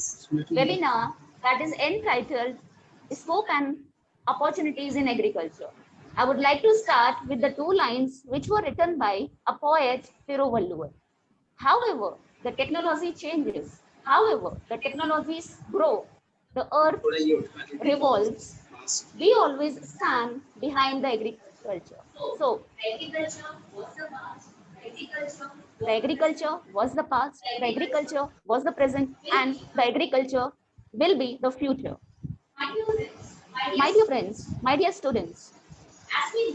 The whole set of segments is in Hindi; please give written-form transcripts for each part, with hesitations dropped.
today's webinar that is entitled Scope and Opportunities in Agriculture. I would like to start with the two lines which were written by a poet, Thiruvalluvar. However, the technology changes. However, the technologies grow. The earth revolves. We always stand behind the agriculture. So, the agriculture was the past, the agriculture was the present, and the agriculture will be the future. My dear friends, my dear students,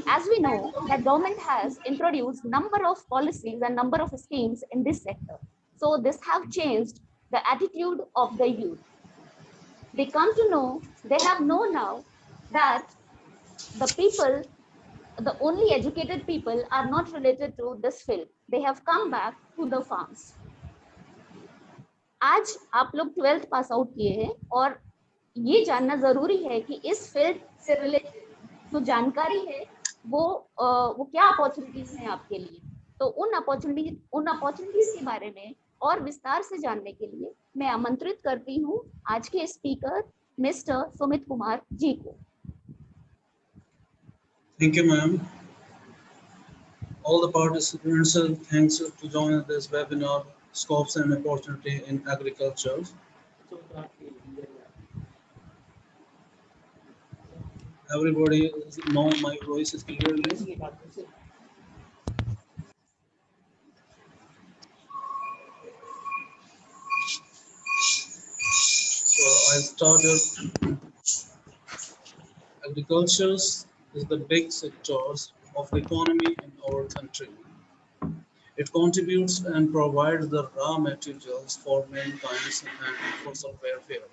as we know that government has introduced number of policies and number of schemes in this sector. So this have changed the attitude of the youth. They come to know, they have known now that the people, the only educated people are not related to this field. They have come back to the farms. आज आप लोग 12th पास आउट किए हैं और ये जानना जरूरी है कि इस फील्ड से रिलेटेड जो जानकारी है वो क्या अपॉर्चुनिटीज हैं आपके लिए। तो उन अपॉर्चुनिटीज के बारे में और विस्तार से जानने के लिए मैं आमंत्रित करती हूँ आज के स्पीकर मिस्टर सुमित कुमार जी को। Thank you, ma'am. All the participants, thanks to join this webinar, Scopes and Opportunity in Agriculture. Everybody know my voice is clearly. So I started. Agriculture is the big sectors of the economy in our country. It contributes and provides the raw materials for mankind and for social welfare.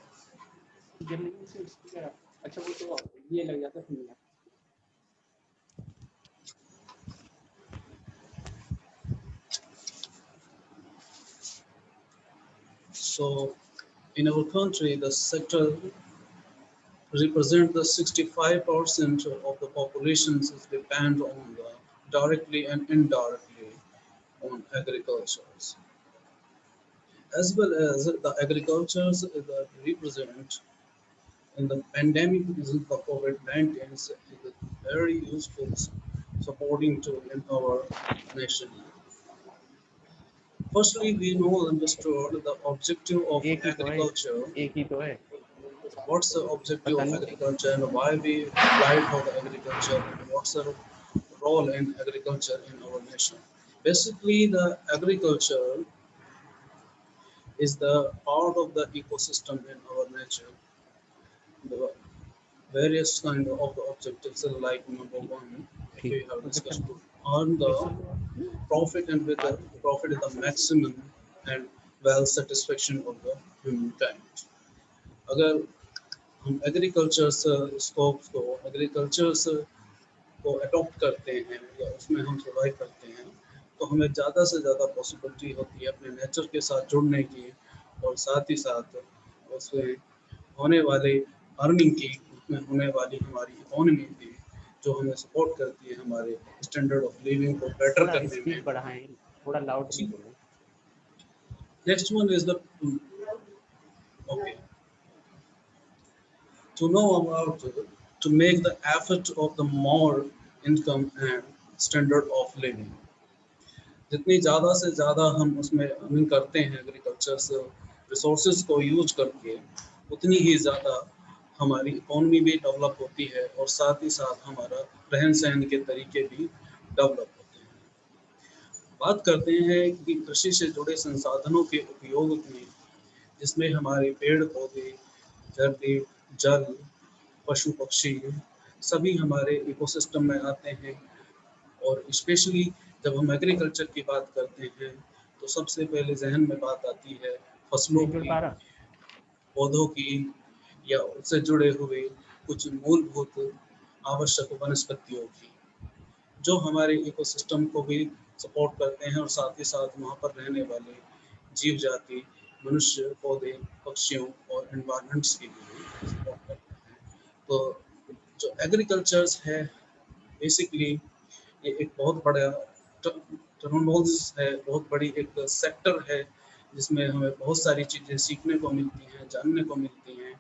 So, in our country, the sector represent the 65% of the population is depend on the directly and indirectly on agriculture, as well as the agriculture that represent in the pandemic is the COVID-19 is very useful supporting to in our nation. Firstly, we know understood the objective of agriculture. What's the objective of agriculture and why we applied for the agriculture and what's the role in agriculture in our nation. Basically, the agriculture is the part of the ecosystem in our nature. The various kind of the objectives are like number one, we have discussed, earn the profit and with the profit is the maximum and well satisfaction of the humankind. अगर हम एग्रीकल्चर स्कोप को एग्रीकल्चर को अडॉप्ट करते हैं या उसमें हम सर्वाइव करते हैं तो हमें ज़्यादा से ज़्यादा पॉसिबिलिटी होती है अपने नेचर के साथ जुड़ने की और साथ ही साथ उसमें होने वाले अर्निंग की उसमें होने वाली हमारी इकोनॉमी की जो हमें सपोर्ट करती है हमारे स्टैंडर्ड ऑफ लिविंग को बेटर करने में। थोड़ा लाउड नहीं बोलो। Next one is the okay to know about to make the effort of the more income and standard of living. जितनी ज़्यादा से ज़्यादा हम उसमें अर्निंग करते हैं एग्रीकल्चर से रिसोर्सेज को यूज करके उतनी ही ज़्यादा हमारी इकोनॉमी भी डेवलप होती है और साथ ही साथ हमारा रहन सहन के तरीके भी डेवलप होते हैं। बात करते हैं कि कृषि से जुड़े संसाधनों के उपयोग में जिसमें हमारे पेड़ पौधे धरती जल पशु पक्षी सभी हमारे इकोसिस्टम में आते हैं और स्पेशली जब हम एग्रीकल्चर की बात करते हैं तो सबसे पहले जहन में बात आती है फसलों की पौधों की या उससे जुड़े हुए कुछ मूलभूत आवश्यक वनस्पतियों की जो हमारे इकोसिस्टम को भी सपोर्ट करते हैं और साथ ही साथ वहाँ पर रहने वाले जीव जाति मनुष्य पौधे पक्षियों और एनवायरनमेंट्स के लिए सपोर्ट करते हैं। तो जो एग्रीकल्चर है बेसिकली ये एक बहुत बड़ा टर्मिनोलॉजी है बहुत बड़ी एक सेक्टर है जिसमें हमें बहुत सारी चीज़ें सीखने को मिलती हैं, जानने को मिलती हैं।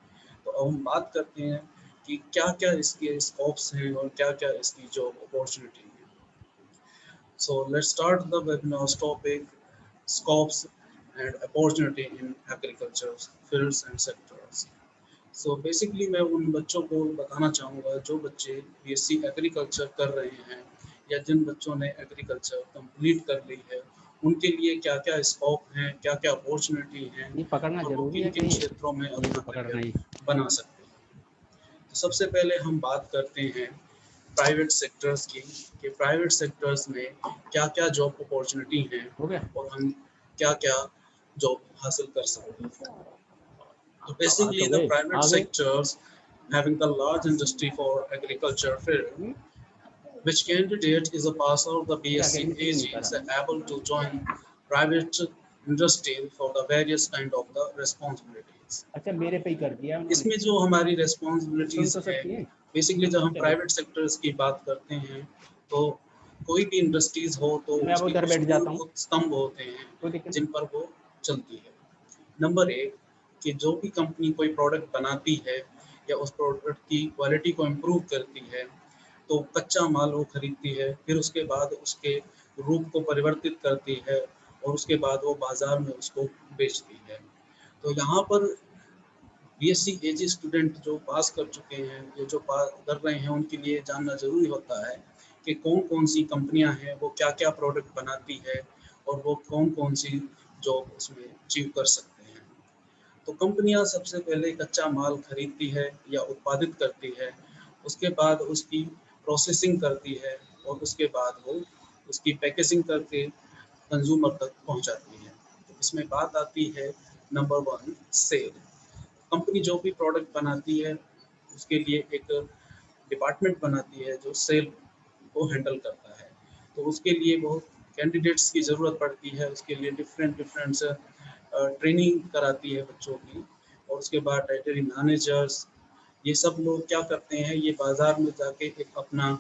तो अब हम बात करते हैं कि क्या-क्या इसके स्कोप्स हैं और क्या-क्या इसकी जॉब अपॉर्चुनिटी है। So let's start the webinar's topic, scopes and opportunity in agriculture fields and sectors. So basically मैं उन बच्चों को बताना चाहूँगा जो बच्चे बीएससी एग्रीकल्चर कर रहे हैं या जिन बच्चों ने एग्रीकल्चर कंप्लीट कर ली है, उनके लिए क्या-क्या स्कोप हैं, क्या-क्या अपॉर्चुनिटी हैं ये पकड़ना और वो जरूरी है किन-किन कि क्षेत्रों में ये अपना तो पकड़ना ही करियर बना सकते हैं। तो सबसे पहले हम बात करते हैं प्राइवेट सेक्टर्स की कि प्राइवेट सेक्टर्स में क्या-क्या जॉब अपॉर्चुनिटी हैं हो गया। और हम क्या-क्या जॉब हासिल कर सकते हैं। So हाँ basically, तो the गए private आगे। sectors having the large industry for agriculture field, which candidate is a passer of the BSc chemistry नहीं AG is करा। able to join private industry for the various kind of the responsibilities. अच्छा मेरे पे ही कर दिया उन्होंने। इसमें जो हमारी सुन responsibilities तो है, सकती है। basically जब हम चलो। private sectors की बात करते हैं, तो कोई भी इंडस्ट्रीज हो तो मैं अब उसके उधर कुछ बैठ जाता हूँ, मूलभूत स्तंभ होते हैं कोई दिक्कत जिन नहीं। पर वो चलती है। नंबर एक कि जो भी कंपनी कोई प्रोडक्ट बनाती है या उस प्रोडक्ट की क्वालिटी को इम्प्रूव करती है, तो कच्चा माल वो खरीदती है, फिर उसके बाद उसके रूप को परिवर्तित करती है और उसके बाद वो बाजार में उसको बेचती है। तो यहाँ पर बीएससी एजी स्टूडेंट जो पास कर चुके हैं, ये जो पास कर रहे हैं, उनके लिए जानना ज़रूरी होता है कि कौन-कौन सी कंपनियां हैं, वो क्या-क्या प्रोडक्ट बनाती है और वो कौन-कौन सी जॉब उसमें अचीव कर सकते हैं। तो कंपनियां सबसे पहले कच्चा माल खरीदती है या उत्पादित करती है, उसके बाद उसकी प्रोसेसिंग करती है और उसके बाद वो उसकी पैकेजिंग करके कंज्यूमर तक पहुंचाती है। तो इसमें बात आती है नंबर वन, सेल। कंपनी जो भी प्रोडक्ट बनाती है उसके लिए एक डिपार्टमेंट बनाती है जो सेल को हैंडल करता है। तो उसके लिए बहुत कैंडिडेट्स की ज़रूरत पड़ती है, उसके लिए डिफरेंट डिफरेंट ट्रेनिंग कराती है बच्चों की। और उसके बाद टेरिटरी मैनेजर्स, ये सब लोग क्या करते हैं, ये बाज़ार में जाके एक अपना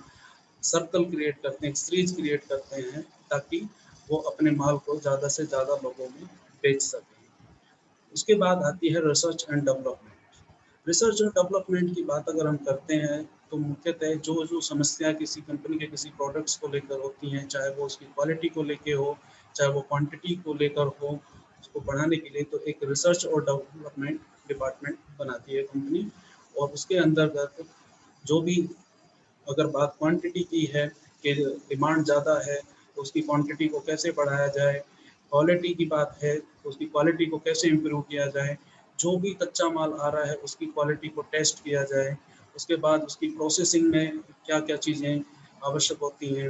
सर्कल क्रिएट करते हैं, एक सीरीज क्रिएट करते हैं ताकि वो अपने माल को ज़्यादा से ज़्यादा लोगों में बेच सकें। उसके बाद आती है रिसर्च एंड डेवलपमेंट। रिसर्च और डेवलपमेंट की बात अगर हम करते हैं तो मुख्यतः जो समस्या किसी कंपनी के किसी प्रोडक्ट्स को लेकर होती हैं, चाहे वो उसकी क्वालिटी को लेके हो, चाहे वो क्वांटिटी को लेकर हो, उसको बढ़ाने के लिए तो एक रिसर्च और डेवलपमेंट डिपार्टमेंट बनाती है कंपनी। और उसके अंतर्गत जो भी, अगर बात क्वांटिटी की है कि डिमांड ज़्यादा है तो उसकी क्वांटिटी को कैसे बढ़ाया जाए, क्वालिटी की बात है तो उसकी क्वालिटी को कैसे इम्प्रूव किया जाए, जो भी कच्चा माल आ रहा है उसकी क्वालिटी को टेस्ट किया जाए, उसके बाद उसकी प्रोसेसिंग में क्या-क्या चीज़ें आवश्यक होती हैं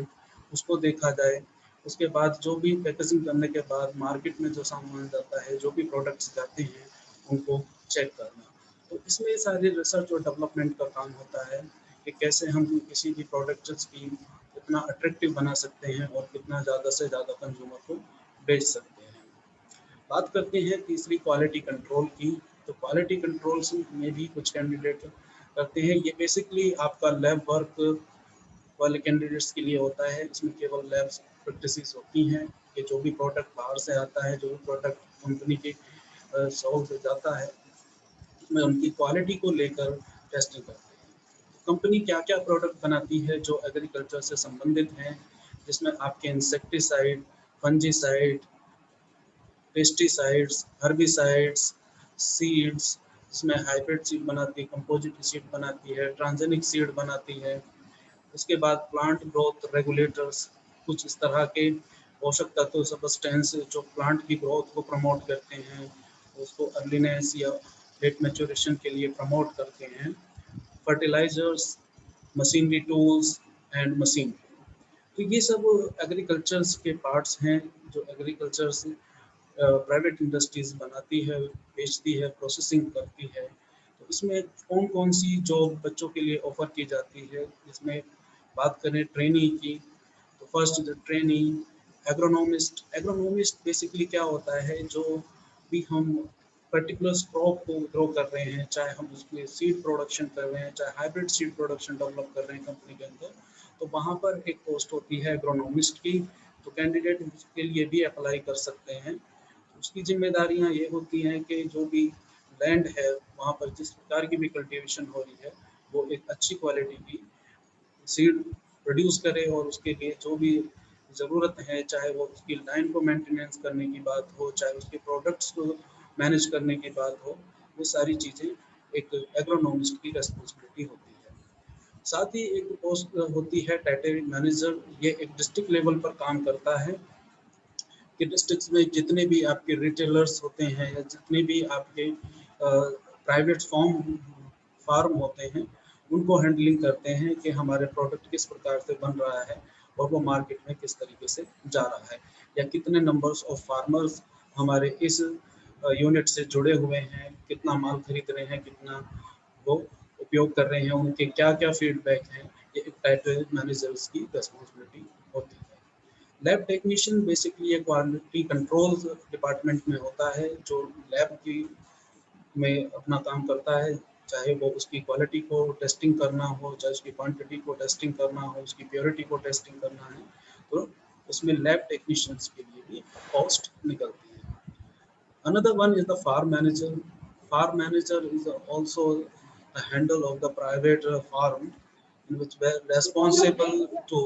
उसको देखा जाए, उसके बाद जो भी पैकेजिंग करने के बाद मार्केट में जो सामान जाता है, जो भी प्रोडक्ट्स जाते हैं उनको चेक करना। तो इसमें सारे रिसर्च और डेवलपमेंट का काम होता है कि कैसे हम किसी भी प्रोडक्ट्स की कितना अट्रैक्टिव बना सकते हैं और कितना ज़्यादा से ज़्यादा कंज्यूमर को बेच सकते हैं। बात करते हैं तीसरी क्वालिटी कंट्रोल की। तो क्वालिटी कंट्रोल्स में भी कुछ कैंडिडेट करते हैं। ये बेसिकली आपका लैब वर्क वाले कैंडिडेट्स के लिए होता है। इसमें केवल लैब्स प्रैक्टिसेस होती हैं कि जो भी प्रोडक्ट बाहर से आता है, जो भी प्रोडक्ट कंपनी के शॉप से जाता है, उसमें उनकी क्वालिटी को लेकर टेस्टिंग करते हैं। कंपनी क्या-क्या प्रोडक्ट बनाती है जो एग्रीकल्चर से संबंधित हैं, जिसमें आपके insecticide, fungicide, pesticides, herbicides, seeds, इसमें हाइब्रिड सीड बनाती है, कंपोजिट सीड बनाती है, ट्रांसजेनिक सीड बनाती है। उसके बाद प्लांट ग्रोथ रेगुलेटर्स, कुछ इस तरह के पोषक तत्व सब्सटेंस जो प्लांट की ग्रोथ को प्रमोट करते हैं, उसको अर्लीनेस या लेट मैच्योरेशन के लिए प्रमोट करते हैं। Fertilizers, machinery tools and machine. तो ये सब एग्रीकल्चर्स के पार्ट्स हैं जो एग्रीकल्चर्स प्राइवेट इंडस्ट्रीज बनाती है, बेचती है, प्रोसेसिंग करती है। तो इसमें कौन-कौन सी जॉब बच्चों के लिए ऑफ़र की जाती है, इसमें बात करें ट्रेनी की, तो first trainee, agronomist. Agronomist basically क्या होता है, जो भी हम पर्टिकुलर क्रॉप को ग्रो कर रहे हैं, चाहे हम उसमें सीड प्रोडक्शन कर रहे हैं, चाहे हाइब्रिड सीड प्रोडक्शन डेवलप कर रहे हैं कंपनी के अंदर, तो वहाँ पर एक पोस्ट होती है एग्रोनॉमिस्ट की। तो कैंडिडेट उसके लिए भी अप्लाई कर सकते हैं। उसकी जिम्मेदारियां ये होती हैं कि जो भी लैंड है वहाँ पर जिस प्रकार की भी कल्टीवेशन हो रही है वो एक अच्छी क्वालिटी की सीड प्रोड्यूस करे और उसके लिए जो भी ज़रूरत है, चाहे वो उसकी लाइन को मेंटेनेंस करने की बात हो, चाहे उसके प्रोडक्ट्स को मैनेज करने की बात हो, वो सारी चीज़ें एक एग्रोनॉमिस्ट की रिस्पॉन्सिबिलिटी होती है। साथ ही एक पोस्ट होती है टेरिटरी मैनेजर, ये एक डिस्ट्रिक्ट लेवल पर काम करता है कि डिस्ट्रिक्ट्स में जितने भी आपके रिटेलर्स होते हैं या जितने भी आपके प्राइवेट फार्म होते हैं उनको हैंडलिंग करते हैं कि हमारे प्रोडक्ट किस प्रकार से बन रहा है और वो मार्केट में किस तरीके से जा रहा है, या कितने नंबर्स ऑफ फार्मर्स हमारे इस यूनिट से जुड़े हुए हैं, कितना माल खरीद रहे हैं, कितना वो उपयोग कर रहे हैं, उनके क्या क्या फीडबैक हैं। ये एक टाइटल मैनेजर्स की रिस्पॉन्सिबिलिटी होती है। लैब टेक्नीशियन बेसिकली ये क्वालिटी कंट्रोल डिपार्टमेंट में होता है जो लैब की में अपना काम करता है, चाहे वो उसकी क्वालिटी को टेस्टिंग करना हो, चाहे उसकी क्वांटिटी को टेस्टिंग करना हो, उसकी प्योरिटी को टेस्टिंग करना है, तो उसमें लैब टेक्नीशियंस के लिए भी पोस्ट निकलती है। Another one is the farm manager. Farm manager is also the handle of the private farm, in which we are responsible to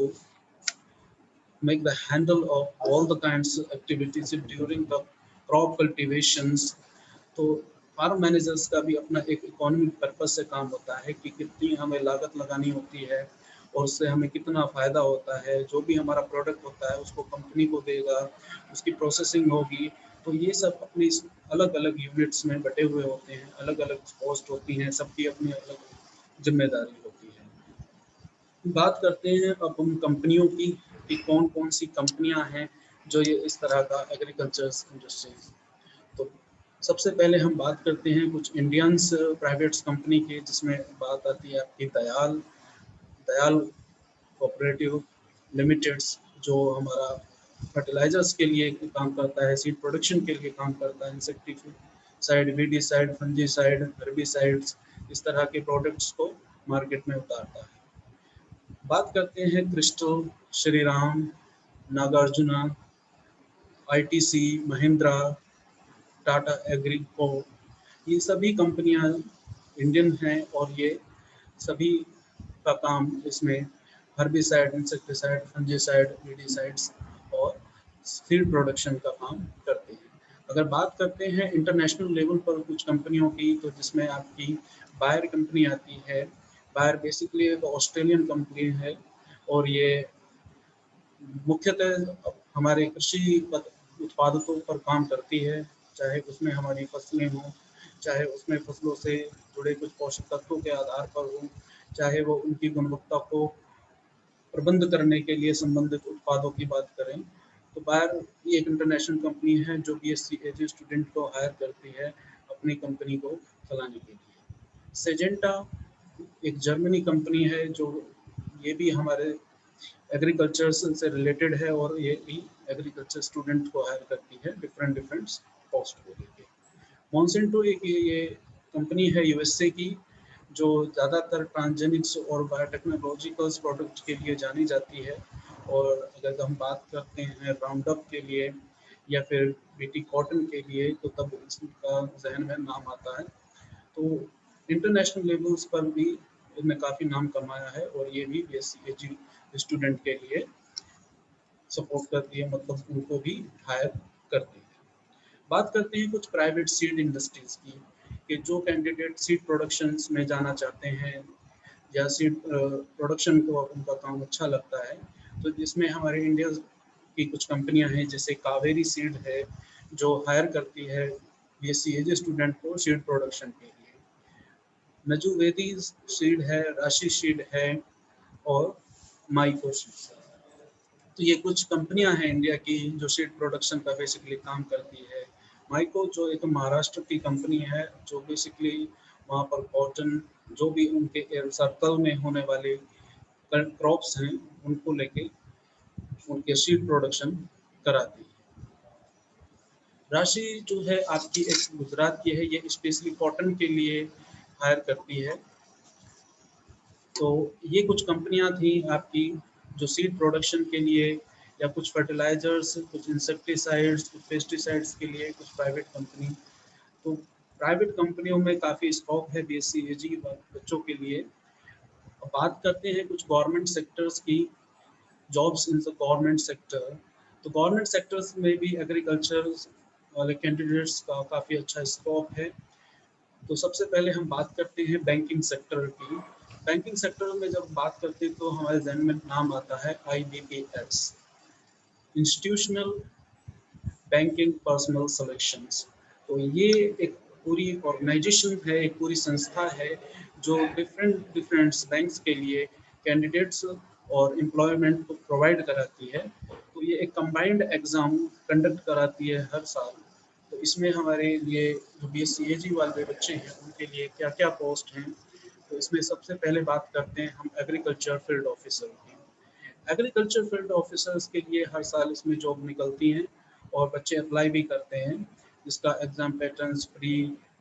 make the handle of all the kinds of activities during the crop cultivations. तो फार्म मैनेजर्स का भी अपना एक इकोनॉमिक पर्पस से काम होता है कि कितनी हमें लागत लगानी होती है और उससे हमें कितना फ़ायदा होता है, जो भी हमारा प्रोडक्ट होता है उसको कंपनी को देगा, उसकी प्रोसेसिंग होगी। तो ये सब अपनी अलग अलग यूनिट्स में बटे हुए होते हैं, अलग अलग पोस्ट होती हैं, सबकी अपनी अलग जिम्मेदारी होती है। बात करते हैं अब हम कंपनियों की कि कौन कौन सी कंपनियां हैं जो ये इस तरह का एग्रीकल्चर इंडस्ट्रीज। तो सबसे पहले हम बात करते हैं कुछ इंडियंस प्राइवेट कंपनी की, जिसमें बात आती है आपकी दयाल दयाल कोऑपरेटिव लिमिटेड, जो हमारा फर्टिलाइजर्स के लिए काम करता है, सीड प्रोडक्शन के लिए काम करता है, इंसेक्टिसाइड, वीडीसाइड, फंजीसाइड, हर्बिसाइड्स, इस तरह के प्रोडक्ट्स को मार्केट में उतारता है। बात करते हैं crystal, Shriram, Nagarjuna, ITC, Mahindra, Tata Agrico, ये सभी कंपनियां इंडियन हैं और ये सभी का काम इसमें हर्बिसाइड, इंसेक्टिसाइड, फंजीसाइड, वीडीसाइड्स और सीड प्रोडक्शन का काम करते हैं। अगर बात करते हैं इंटरनेशनल लेवल पर कुछ कंपनियों की, तो जिसमें आपकी बायर कंपनी आती है। बायर बेसिकली एक ऑस्ट्रेलियन कंपनी है और ये मुख्यतः हमारे कृषि उत्पादकों पर काम करती है, चाहे उसमें हमारी फसलें हों, चाहे उसमें फसलों से जुड़े कुछ पोषक तत्वों के आधार पर हों, चाहे वो उनकी गुणवत्ता को प्रबंध करने के लिए संबंधित उत्पादों की बात करें। तो बायर ये एक इंटरनेशनल कंपनी है जो बीएससी एजी स्टूडेंट को हायर करती है अपनी कंपनी को चलाने के लिए। सेजेंटा एक जर्मनी कंपनी है जो ये भी हमारे एग्रीकल्चर से रिलेटेड है और ये भी एग्रीकल्चर स्टूडेंट को हायर करती है डिफरेंट डिफरेंट पोस्ट को लेके। मॉन्सेंटो एक ये कंपनी है यूएसए की, जो ज़्यादातर ट्रांसजेनिक्स और बायोटेक्नोलॉजिकल्स प्रोडक्ट के लिए जानी जाती है। और अगर हम बात करते हैं राउंडअप के लिए या फिर बीटी कॉटन के लिए, तो तब इसका जहन में नाम आता है। तो इंटरनेशनल लेवल्स पर भी इसने काफ़ी नाम कमाया है और ये भी बीएससी स्टूडेंट के लिए सपोर्ट करती है, मतलब उनको भी हायर करती है। बात करते हैं कुछ प्राइवेट सीड इंडस्ट्रीज की, कि जो कैंडिडेट सीड प्रोडक्शंस में जाना चाहते हैं या सीड प्रोडक्शन को उनका काम अच्छा लगता है, तो जिसमें हमारे इंडिया की कुछ कंपनियां हैं, जैसे कावेरी सीड है जो हायर करती है बीएससी एजी स्टूडेंट को सीड प्रोडक्शन के लिए, नजुवेदी सीड है, राशि सीड है और माइको सीड। तो ये कुछ कंपनियां हैं इंडिया की जो सीड प्रोडक्शन का बेसिकली काम करती है। माइको जो एक महाराष्ट्र की कंपनी है, जो बेसिकली वहाँ पर कॉटन, जो भी उनके सर्कल में होने वाले क्रॉप्स हैं उनको लेके उनके सीड प्रोडक्शन कराती है। राशि जो है आपकी एक गुजरात की है, ये स्पेशली कॉटन के लिए हायर करती है। तो ये कुछ कंपनियां थी आपकी जो सीड प्रोडक्शन के लिए या कुछ फर्टिलाइजर्स, कुछ इंसेक्टिसाइड्स, कुछ पेस्टिसाइड्स के लिए कुछ प्राइवेट कंपनी। तो प्राइवेट कंपनियों में काफ़ी स्कोप है बीएससी एजी बच्चों के लिए। अब बात करते हैं कुछ गवर्नमेंट सेक्टर्स की, jobs in the government sector. तो गवर्नमेंट सेक्टर्स में भी एग्रीकल्चर वाले कैंडिडेट्स का काफ़ी अच्छा स्कोप है। तो सबसे पहले हम बात करते हैं बैंकिंग सेक्टर की। बैंकिंग सेक्टर में जब बात करते हैं तो हमारे जहन में नाम आता है IBPS, institutional banking personal selections. तो ये एक पूरी ऑर्गेनाइजेशन है, एक पूरी संस्था है जो डिफरेंट डिफरेंट बैंक्स के लिए कैंडिडेट्स और एम्प्लॉयमेंट को प्रोवाइड कराती है। तो ये एक कंबाइंड एग्ज़ाम कंडक्ट कराती है हर साल। तो इसमें हमारे लिए जो बीएससी एजी वाले बच्चे हैं उनके लिए क्या क्या पोस्ट हैं, तो इसमें सबसे पहले बात करते हैं हम एग्रीकल्चर फील्ड ऑफिसर की। एग्रीकल्चर फील्ड ऑफिसर्स के लिए हर साल इसमें जॉब निकलती हैं और बच्चे अप्लाई भी करते हैं, जिसका एग्ज़ाम पैटर्न्स प्री,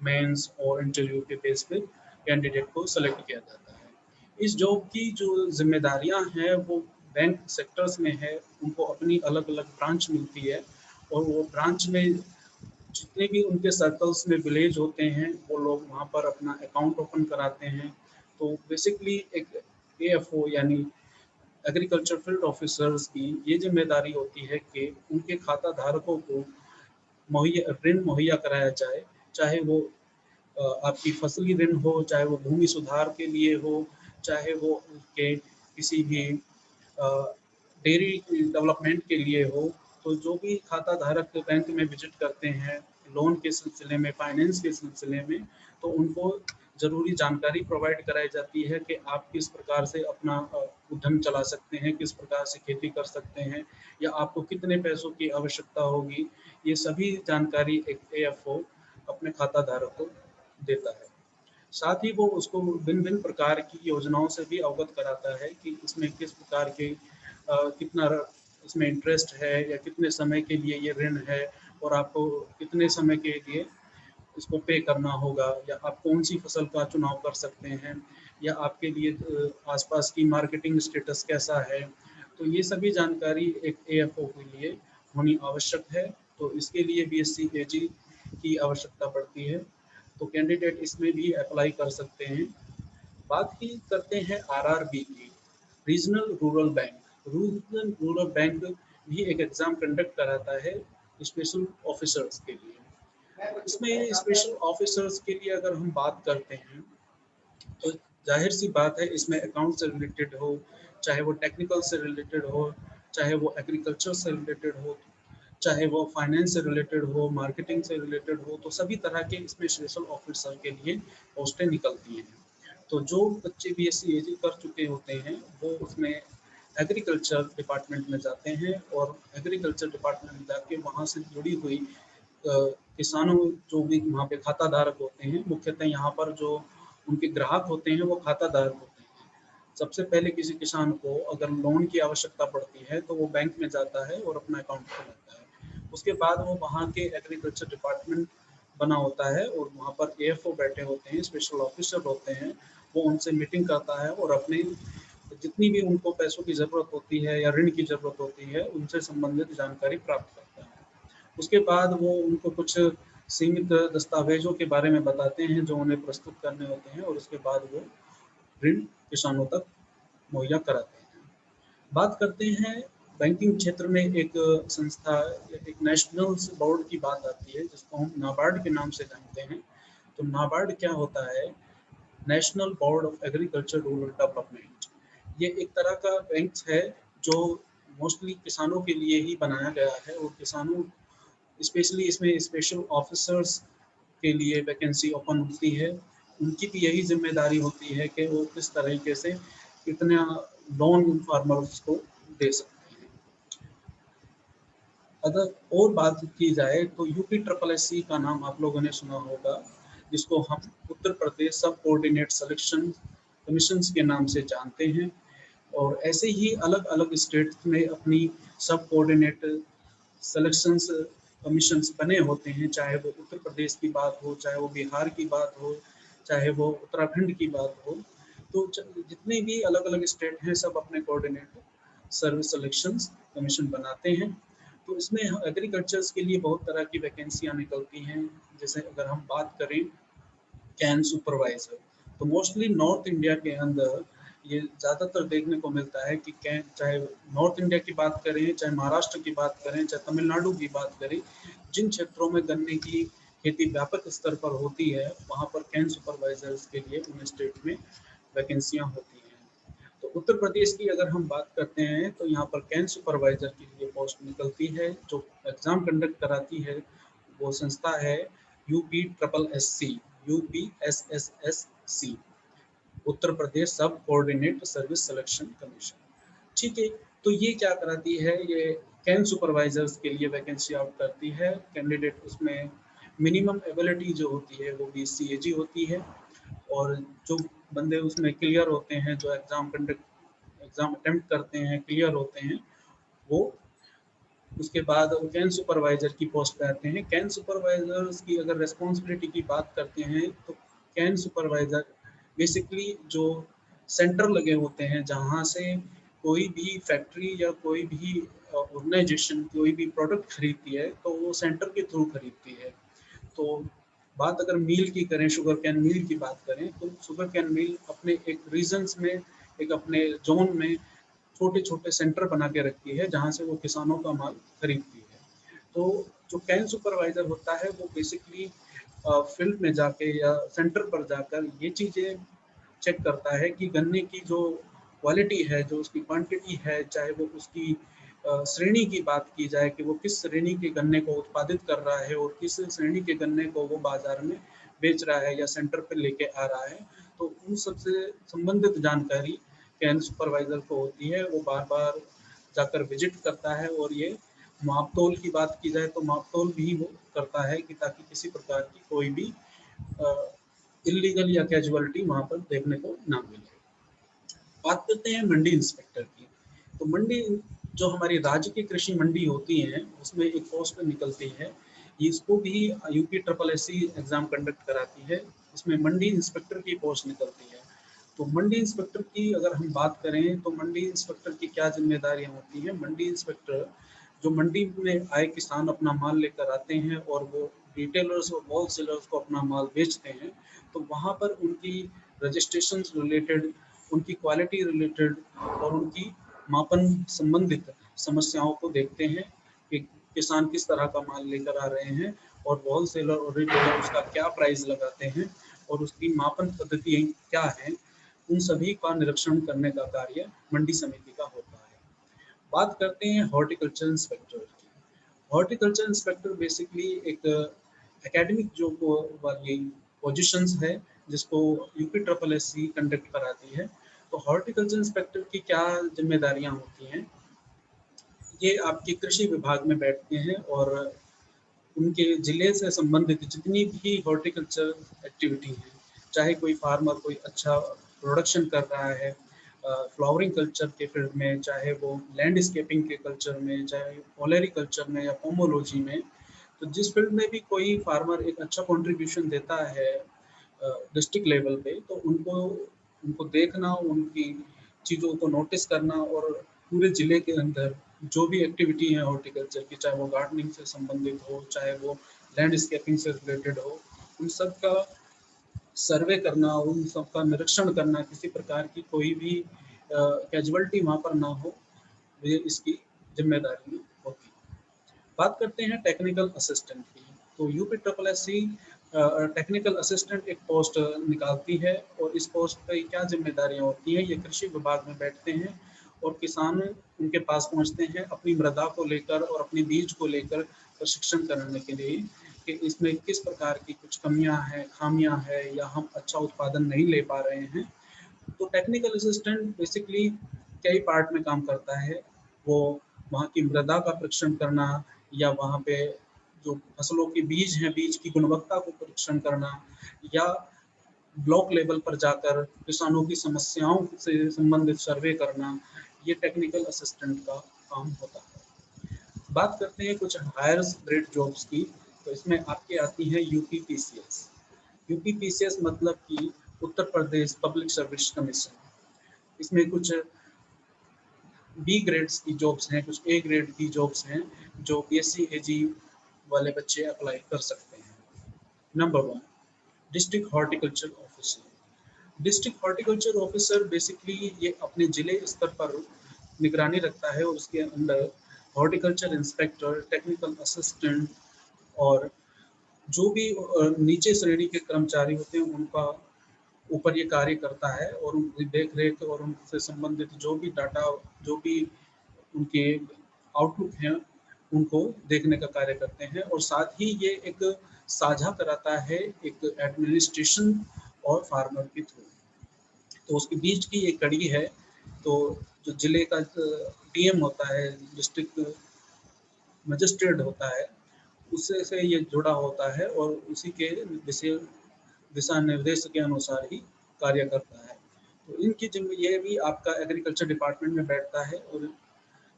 मेंस और इंटरव्यू के बेस पे कैंडिडेट को सेलेक्ट किया जाता है। इस जॉब की जो जिम्मेदारियां हैं वो बैंक सेक्टर्स में है, उनको अपनी अलग अलग ब्रांच मिलती है और वो ब्रांच में जितने भी उनके सर्कल्स में विलेज होते हैं वो लोग वहाँ पर अपना अकाउंट ओपन कराते हैं। तो बेसिकली एक एएफओ यानी एग्रीकल्चर फील्ड ऑफिसर्स की ये जिम्मेदारी होती है कि उनके खाता धारकों को मुहैया ऋण मुहैया कराया जाए, चाहे वो आपकी फसली ऋण हो, चाहे वो भूमि सुधार के लिए हो, चाहे वो उनके किसी भी डेयरी डेवलपमेंट के लिए हो। तो जो भी खाता धारक बैंक में विजिट करते हैं लोन के सिलसिले में, फाइनेंस के सिलसिले में, तो उनको ज़रूरी जानकारी प्रोवाइड कराई जाती है कि आप किस प्रकार से अपना उद्यम चला सकते हैं, किस प्रकार से खेती कर सकते हैं, या आपको कितने पैसों की आवश्यकता होगी। ये सभी जानकारी एक एएफओ अपने खाता धारक को देता है। साथ ही वो उसको भिन्न-भिन्न प्रकार की योजनाओं से भी अवगत कराता है कि इसमें किस प्रकार के कितना इसमें इंटरेस्ट है या कितने समय के लिए ये ऋण है और आपको कितने समय के लिए इसको पे करना होगा, या आप कौन सी फसल का चुनाव कर सकते हैं, या आपके लिए आसपास की मार्केटिंग स्टेटस कैसा है। तो ये सभी जानकारी एक एएफओ के लिए होनी आवश्यक है। तो इसके लिए बीएससी एजी की आवश्यकता पड़ती है। तो कैंडिडेट इसमें भी अप्लाई कर सकते हैं। बात की करते हैं आरआरबी की, regional rural bank. Regional rural bank भी एक एग्ज़ाम कंडक्ट कराता है स्पेशल ऑफिसर्स के लिए। इसमें स्पेशल ऑफिसर्स के लिए अगर हम बात करते हैं तो जाहिर सी बात है इसमें अकाउंट से रिलेटेड हो, चाहे वो टेक्निकल से रिलेटेड हो, चाहे वो एग्रीकल्चर से रिलेटेड हो, चाहे वो फाइनेंस से रिलेटेड हो, मार्केटिंग से रिलेटेड हो, तो सभी तरह के इसमें स्पेशल ऑफिसर के लिए पोस्टें निकलती हैं। तो जो बच्चे बीएससी एजी कर चुके होते हैं वो उसमें एग्रीकल्चर डिपार्टमेंट में जाते हैं और एग्रीकल्चर डिपार्टमेंट में जाके वहाँ से जुड़ी हुई किसानों जो भी वहाँ पे खाता धारक होते हैं, मुख्यतः यहाँ पर जो उनके ग्राहक होते हैं वो खाता धारक होते हैं। सबसे पहले किसी किसान को अगर लोन की आवश्यकता पड़ती है तो वो बैंक में जाता है और अपना अकाउंट खोलता है। उसके बाद वो वहाँ के एग्रीकल्चर डिपार्टमेंट बना होता है और वहाँ पर एएफओ बैठे होते हैं, स्पेशल ऑफिसर होते हैं, वो उनसे मीटिंग करता है और अपनी जितनी भी उनको पैसों की ज़रूरत होती है या ऋण की ज़रूरत होती है उनसे संबंधित जानकारी प्राप्त करता है। उसके बाद वो उनको कुछ सीमित दस्तावेजों के बारे में बताते हैं जो उन्हें प्रस्तुत करने होते हैं और उसके बाद वो ऋण किसानों तक मुहैया कराते हैं। बात करते हैं बैंकिंग क्षेत्र में एक संस्था, एक नेशनल बोर्ड की बात आती है जिसको हम नाबार्ड के नाम से जानते हैं। तो नाबार्ड क्या होता है? National board of agriculture rural development. ये एक तरह का बैंक है जो मोस्टली किसानों के लिए ही बनाया गया है और किसानों स्पेशली इसमें स्पेशल ऑफिसर्स के लिए वैकेंसी ओपन होती है। उनकी भी यही जिम्मेदारी होती है कि वो किस तरीके से कितना लोन फार्मर्स को दे सकते हैं। अगर और बात की जाए तो यूपी ट्रिपल एस सी का नाम आप लोगों ने सुना होगा, जिसको हम उत्तर प्रदेश सब कोऑर्डिनेट सिलेक्शन कमीशन के नाम से जानते हैं। और ऐसे ही अलग अलग स्टेट्स में अपनी सब कोऑर्डिनेट सिलेक्शंस कमीशंस बने होते हैं, चाहे वो उत्तर प्रदेश की बात हो, चाहे वो बिहार की बात हो, चाहे वो उत्तराखंड की बात हो। तो जितने भी अलग अलग स्टेट हैं सब अपने कोऑर्डिनेट सर्विस सिलेक्शन कमीशन बनाते हैं। तो इसमें एग्रीकल्चर्स के लिए बहुत तरह की वैकेंसियाँ निकलती हैं। जैसे अगर हम बात करें कैन सुपरवाइजर, तो मोस्टली नॉर्थ इंडिया के अंदर ये ज़्यादातर देखने को मिलता है कि कैन, चाहे नॉर्थ इंडिया की बात करें, चाहे महाराष्ट्र की बात करें, चाहे तमिलनाडु की बात करें, जिन क्षेत्रों में गन्ने की खेती व्यापक स्तर पर होती है वहाँ पर कैन सुपरवाइजर्स के लिए उन स्टेट में वैकेंसियाँ होती हैं। तो उत्तर प्रदेश की अगर हम बात करते हैं तो यहाँ पर कैन सुपरवाइजर के लिए पोस्ट निकलती है। जो एग्ज़ाम कंडक्ट कराती है वो संस्था है UPSSSC, UPSSSC, उत्तर प्रदेश सब कोऑर्डिनेट सर्विस सिलेक्शन कमीशन। ठीक है, तो ये क्या कराती है, ये कैन सुपरवाइजर्स के लिए वैकेंसी आउट करती है। कैंडिडेट उसमें मिनिमम एबिलिटी जो होती है वो 20 CAG होती है, और जो बंदे उसमें क्लियर होते हैं, जो एग्ज़ाम अटेम्प्ट करते हैं, क्लियर होते हैं, वो उसके बाद कैन सुपरवाइजर की पोस्ट पे आते हैं। कैन सुपरवाइजर्स की अगर रिस्पॉन्सिबिलिटी की बात करते हैं तो कैन सुपरवाइजर बेसिकली जो सेंटर लगे होते हैं जहाँ से कोई भी फैक्ट्री या कोई भी ऑर्गेनाइजेशन कोई भी प्रोडक्ट खरीदती है तो वो सेंटर के थ्रू खरीदती है। तो बात अगर मील की करें, शुगर कैन मील की बात करें, तो शुगर कैन मील अपने एक रीजन्स में, एक अपने जोन में छोटे छोटे सेंटर बना के रखती है जहाँ से वो किसानों का माल खरीदती है। तो जो कैन सुपरवाइजर होता है वो बेसिकली फील्ड में जाके या सेंटर पर जाकर ये चीज़ें चेक करता है कि गन्ने की जो क्वालिटी है, जो उसकी क्वांटिटी है, चाहे वो उसकी श्रेणी की बात की जाए कि वो किस श्रेणी के गन्ने को उत्पादित कर रहा है और किस श्रेणी के गन्ने को वो बाजार में बेच रहा है या सेंटर पर लेके आ रहा है, तो उन सबसे संबंधित जानकारी कैन सुपरवाइजर को होती है। वो बार बार जाकर विजिट करता है, और ये मापतोल की बात की जाए तो मापतोल भी वो करता है कि ताकि किसी प्रकार की कोई भी इलीगल या कैजुअलिटी वहाँ पर देखने को ना मिले। बात करते हैं मंडी इंस्पेक्टर की। तो मंडी जो हमारी राज्य की कृषि मंडी होती है उसमें एक पोस्ट निकलती है, इसको भी UPSSC एग्जाम कंडक्ट कराती है। इसमें मंडी इंस्पेक्टर की पोस्ट निकलती है। तो मंडी इंस्पेक्टर की अगर हम बात करें तो मंडी इंस्पेक्टर की क्या जिम्मेदारियां होती हैं। मंडी इंस्पेक्टर जो मंडी में आए किसान अपना माल लेकर आते हैं और वो रिटेलर्स और होल सेलर्स को अपना माल बेचते हैं, तो वहाँ पर उनकी रजिस्ट्रेशन रिलेटेड, उनकी क्वालिटी रिलेटेड और उनकी मापन संबंधित समस्याओं को देखते हैं कि किसान किस तरह का माल लेकर आ रहे हैं और होल सेलर और रिटेलर उसका क्या प्राइस लगाते हैं और उसकी मापन पद्धति क्या है। उन सभी का निरीक्षण करने का कार्य मंडी समिति का होता है। बात करते हैं हॉर्टिकल्चर इंस्पेक्टर की। हॉर्टिकल्चर इंस्पेक्टर बेसिकली एक एकेडमिक जो वाली पोजीशंस है जिसको UPSSC कंडक्ट कराती है। तो हॉर्टिकल्चर इंस्पेक्टर की क्या जिम्मेदारियां होती हैं, ये आपके कृषि विभाग में बैठते हैं और उनके ज़िले से संबंधित जितनी भी हॉर्टिकल्चर एक्टिविटी है, चाहे कोई फार्मर कोई अच्छा प्रोडक्शन कर रहा है फ्लावरिंग कल्चर के फील्ड में, चाहे वो लैंडस्केपिंग के कल्चर में, चाहे ओलेरिकल्चर में या पोमोलॉजी में, तो जिस फील्ड में भी कोई फार्मर एक अच्छा कंट्रीब्यूशन देता है डिस्ट्रिक्ट लेवल पे, तो उनको उनको देखना, उनकी चीज़ों को नोटिस करना और पूरे ज़िले के अंदर जो भी एक्टिविटी है हॉर्टिकल्चर की, चाहे वो गार्डनिंग से संबंधित हो, चाहे वो लैंडस्केपिंग से रिलेटेड हो, उन सब का सर्वे करना, उन सब का निरीक्षण करना, किसी प्रकार की कोई भी कैजुअलिटी वहाँ पर ना हो, ये इसकी जिम्मेदारी होती है। बात करते हैं टेक्निकल असिस्टेंट की। तो UPSSC टेक्निकल असिस्टेंट एक पोस्ट निकालती है और इस पोस्ट पर क्या जिम्मेदारियां होती हैं, ये कृषि विभाग में बैठते हैं और किसान उनके पास पहुंचते हैं अपनी मृदा को लेकर और अपनी बीज को लेकर प्रशिक्षण कराने के लिए कि इसमें किस प्रकार की कुछ कमियां हैं, खामियां हैं या हम अच्छा उत्पादन नहीं ले पा रहे हैं। तो टेक्निकल असिस्टेंट बेसिकली कई पार्ट में काम करता है। वो वहाँ की मृदा का परीक्षण करना या वहाँ पे जो फसलों के बीज हैं, बीज की गुणवत्ता को परीक्षण करना या ब्लॉक लेवल पर जाकर किसानों की समस्याओं से संबंधित सर्वे करना, ये टेक्निकल असिस्टेंट का काम होता है। बात करते हैं कुछ हायर ग्रेड जॉब्स की। तो इसमें आपके आती है UPPCS। UPPCS मतलब कि Uttar Pradesh public service commission. इसमें कुछ बी ग्रेड्स की जॉब्स हैं, कुछ ए ग्रेड की जॉब्स हैं जो बीएससी एजी वाले बच्चे अप्लाई कर सकते हैं। Number 1, district horticulture officer. District horticulture officer basically ये अपने जिले स्तर पर निगरानी रखता है और उसके अंदर हॉर्टिकल्चर इंस्पेक्टर, टेक्निकल असिस्टेंट और जो भी नीचे श्रेणी के कर्मचारी होते हैं उनका ऊपर ये कार्य करता है और उनकी देख रेख और उनसे संबंधित जो भी डाटा, जो भी उनके आउटलुक हैं उनको देखने का कार्य करते हैं और साथ ही ये एक साझा कराता है एक एडमिनिस्ट्रेशन और फार्मर के थ्रू। तो उसके बीच की एक कड़ी है। तो जो जिले का डीएम होता है, डिस्ट्रिक्ट मजिस्ट्रेट होता है, उससे से ये जुड़ा होता है और उसी के दिशा निर्देश के अनुसार ही कार्य करता है। तो इनकी जिम्मे ये भी आपका एग्रीकल्चर डिपार्टमेंट में बैठता है और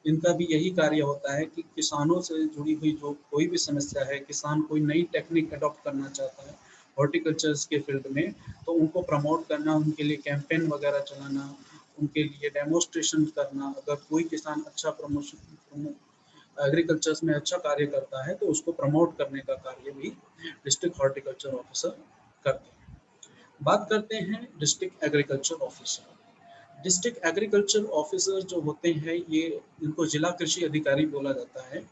इनका भी यही कार्य होता है कि किसानों से जुड़ी हुई जो कोई भी समस्या है, किसान कोई नई टेक्निक अडॉप्ट करना चाहता है हॉर्टिकल्चर्स के फील्ड में, तो उनको प्रमोट करना, उनके लिए कैंपेन वगैरह चलाना, उनके लिए डेमोस्ट्रेशन करना। अगर कोई किसान अच्छा प्रमोशन एग्रीकल्चर्स में अच्छा कार्य करता है तो उसको प्रमोट करने का कार्य भी डिस्ट्रिक्ट हॉर्टिकल्चर ऑफिसर करते हैं। बात करते हैं district agriculture officer. District agriculture officer जो होते हैं ये, इनको जिला कृषि अधिकारी बोला जाता है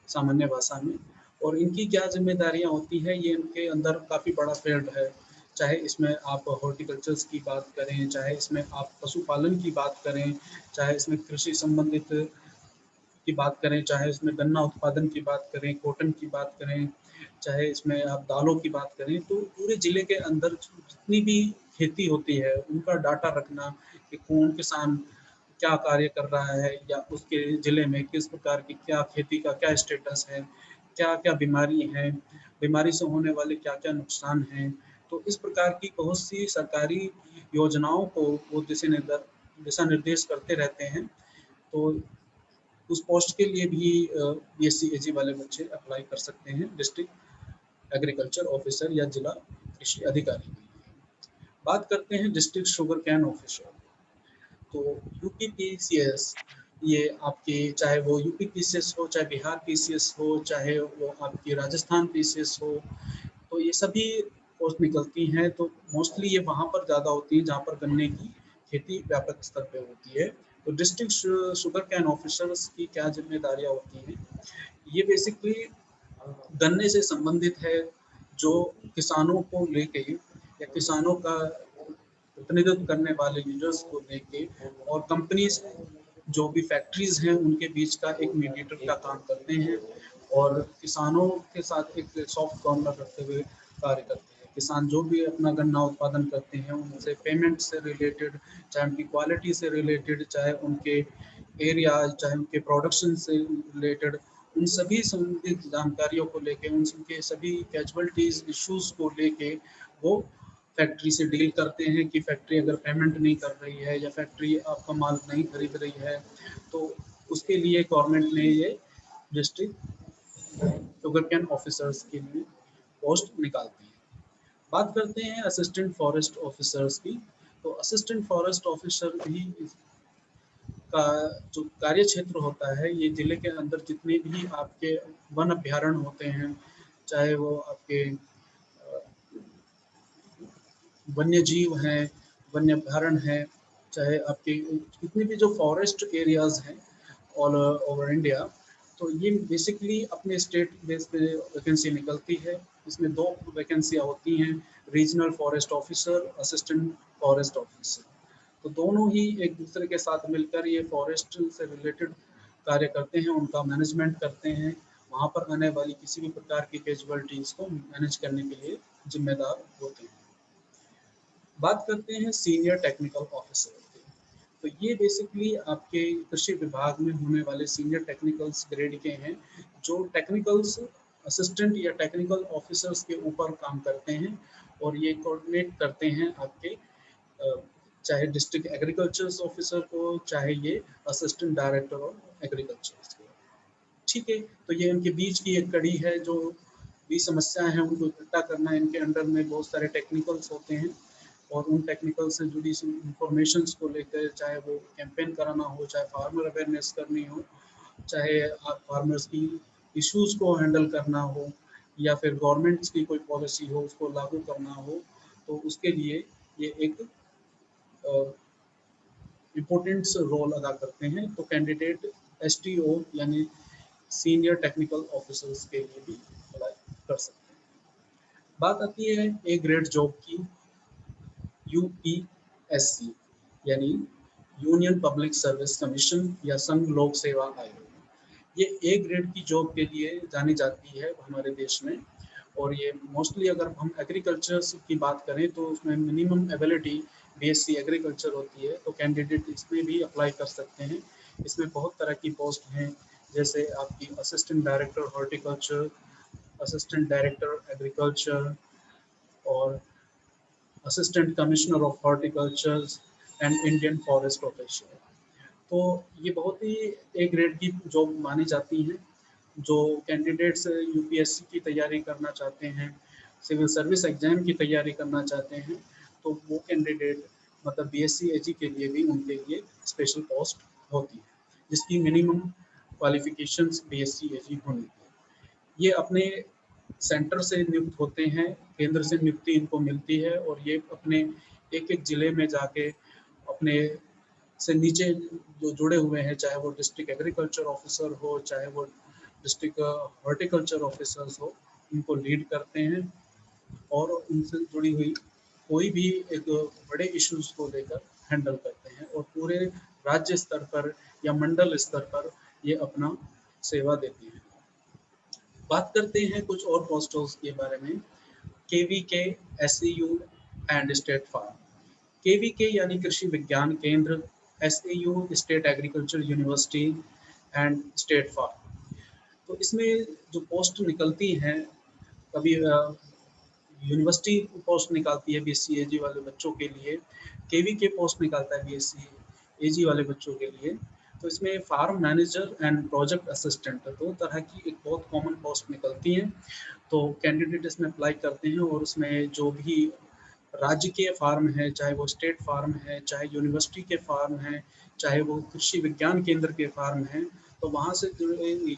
सामान्य भाषा में। और इनकी क्या जिम्मेदारियां होती हैं, ये इनके अंदर काफ़ी बड़ा फील्ड है। चाहे इसमें आप हॉर्टिकल्चर्स की बात करें, चाहे इसमें आप पशुपालन की बात करें, चाहे इसमें कृषि संबंधित की बात करें, चाहे इसमें गन्ना उत्पादन की बात करें, कॉटन की बात करें, चाहे इसमें आप दालों की बात करें, तो पूरे ज़िले के अंदर जितनी भी खेती होती है उनका डाटा रखना कि कौन किसान क्या कार्य कर रहा है या उसके ज़िले में किस प्रकार की क्या खेती का क्या स्टेटस है, क्या क्या बीमारी है, बीमारी से होने वाले क्या क्या नुकसान हैं। तो इस प्रकार की बहुत सी सरकारी योजनाओं को वो दिशा निर्देश करते रहते हैं। तो उस पोस्ट के लिए भी बीएससी एजी वाले बच्चे अप्लाई कर सकते हैं डिस्ट्रिक्ट एग्रीकल्चर ऑफिसर या जिला कृषि अधिकारी के लिए। बात करते हैं डिस्ट्रिक्ट शुगर कैन ऑफिसर। तो यूपीपीसीएस, ये आपके चाहे वो यूपी पीसीएस हो, चाहे बिहार पीसीएस हो, चाहे वो आपकी राजस्थान पीसीएस हो, तो ये सभी पोस्ट निकलती हैं। तो मोस्टली ये वहाँ पर ज़्यादा होती है जहाँ पर गन्ने की खेती व्यापक स्तर पे होती है। तो डिस्ट्रिक्ट शुगर कैन ऑफिसर्स की क्या जिम्मेदारियाँ होती हैं, ये बेसिकली गन्ने से संबंधित है, जो किसानों को लेके या किसानों का प्रतिनिधित्व करने वाले लीडर्स को लेके और कंपनीज जो भी फैक्ट्रीज हैं उनके बीच का एक मीडिएटर का काम करते हैं और किसानों के साथ एक सॉफ्ट कॉर्नर रखते हुए कार्य करते हैं। किसान जो भी अपना गन्ना उत्पादन करते हैं उनसे पेमेंट से रिलेटेड, चाहे उनकी क्वालिटी से रिलेटेड, चाहे उनके एरिया, चाहे उनके प्रोडक्शन से रिलेटेड, उन सभी संबंधित जानकारियों को लेके, उनके सभी कैजुअलिटीज इश्यूज को लेके वो फैक्ट्री से डील करते हैं कि फैक्ट्री अगर पेमेंट नहीं कर रही है या फैक्ट्री आपका माल नहीं खरीद रही है, तो उसके लिए गवर्नमेंट ने ये डिस्ट्रिक्ट शुगर कैन ऑफिसर्स के लिए पोस्ट निकालती है। बात करते हैं असिस्टेंट फॉरेस्ट ऑफिसर्स की। तो असिस्टेंट फॉरेस्ट ऑफिसर भी का जो कार्य क्षेत्र होता है, ये जिले के अंदर जितने भी आपके वन अभ्यारण्य होते हैं, चाहे वो आपके वन्य जीव हैं, वन्य अभ्यारण्य हैं, चाहे आपके जितने भी जो फॉरेस्ट एरियाज हैं ऑल ओवर इंडिया, तो ये बेसिकली अपने स्टेट बेस पे वैकेंसी निकलती है। इसमें दो वैकेंसियाँ होती हैं, regional forest officer, assistant forest officer. तो दोनों ही एक दूसरे के साथ मिलकर ये फॉरेस्ट से रिलेटेड कार्य करते हैं, उनका मैनेजमेंट करते हैं, वहाँ पर आने वाली किसी भी प्रकार की कैजुअलिटीज़ को मैनेज करने के लिए जिम्मेदार होते हैं। बात करते हैं सीनियर टेक्निकल ऑफिसर की। तो ये बेसिकली आपके कृषि विभाग में होने वाले सीनियर टेक्निकल्स ग्रेड के हैं, जो टेक्निकल्स असिस्टेंट या टेक्निकल ऑफिसर्स के ऊपर काम करते हैं और ये कोऑर्डिनेट करते हैं आपके चाहे डिस्ट्रिक्ट एग्रीकल्चर ऑफिसर को, चाहे ये असिस्टेंट डायरेक्टर ऑफ एग्रीकल्चर को। ठीक है, तो ये इनके बीच की एक कड़ी है, जो भी समस्याएं हैं उनको इकट्ठा करना। इनके अंडर में बहुत सारे टेक्निकल्स होते हैं और उन टेक्निकल से जुड़ी इंफॉर्मेशन को लेकर, चाहे वो कैंपेन कराना हो, चाहे फार्मर अवेयरनेस करनी हो, चाहे आप फार्मर्स की इश्यूज को हैंडल करना हो, या फिर गवर्नमेंट्स की कोई पॉलिसी हो उसको लागू करना हो, तो उसके लिए ये एक इम्पोर्टेंट रोल अदा करते हैं। तो कैंडिडेट STO यानी सीनियर टेक्निकल ऑफिसर्स के लिए भी अप्लाई कर सकते हैं। बात आती है ए ग्रेड जॉब की, UPSC यानी यूनियन पब्लिक सर्विस कमीशन या संघ लोक सेवा आयोग। ये ए ग्रेड की जॉब के लिए जानी जाती है हमारे देश में, और ये मोस्टली अगर हम एग्रीकल्चर की बात करें तो उसमें मिनिमम एबिलिटी BSc एग्रीकल्चर होती है, तो कैंडिडेट इसमें भी अप्लाई कर सकते हैं। इसमें बहुत तरह की पोस्ट हैं, जैसे आपकी assistant director horticulture, assistant director agriculture, और assistant commissioner of horticulture and Indian forest officer. तो ये बहुत ही ए ग्रेड की जॉब मानी जाती हैं। जो कैंडिडेट्स UPSC की तैयारी करना चाहते हैं, सिविल सर्विस एग्जाम की तैयारी करना चाहते हैं, तो वो कैंडिडेट मतलब BSc AG के लिए भी उनके लिए स्पेशल पोस्ट होती है, जिसकी मिनिमम क्वालिफिकेशंस BSc AG होनी है। ये अपने सेंटर से नियुक्त होते हैं, केंद्र से नियुक्ति इनको मिलती है, और ये अपने एक एक ज़िले में जाके अपने से नीचे जो जुड़े हुए हैं, चाहे वो डिस्ट्रिक्ट एग्रीकल्चर ऑफिसर हो, चाहे वो डिस्ट्रिक्ट हॉर्टिकल्चर ऑफिसर्स हो, इनको लीड करते हैं और उनसे जुड़ी हुई कोई भी एक बड़े इश्यूज को लेकर हैंडल करते हैं, और पूरे राज्य स्तर पर या मंडल स्तर पर ये अपना सेवा देते हैं। बात करते हैं कुछ और पोस्टों के बारे में। KVK, SAU and state farm. KVK यानी कृषि विज्ञान केंद्र, SAU state agriculture university and state farm. तो इसमें जो पोस्ट निकलती हैं, कभी यूनिवर्सिटी पोस्ट निकालती है BSc AG वाले बच्चों के लिए, KVK पोस्ट निकालता है BSc AG वाले बच्चों के लिए। तो इसमें farm manager and project assistant, दो तरह की एक बहुत कॉमन पोस्ट निकलती हैं। तो कैंडिडेट इसमें अप्लाई करते हैं, और उसमें जो भी राज्य के फार्म है, चाहे वो स्टेट फार्म है, चाहे यूनिवर्सिटी के फार्म हैं, चाहे वो कृषि विज्ञान केंद्र के फार्म हैं, तो वहाँ से जुड़े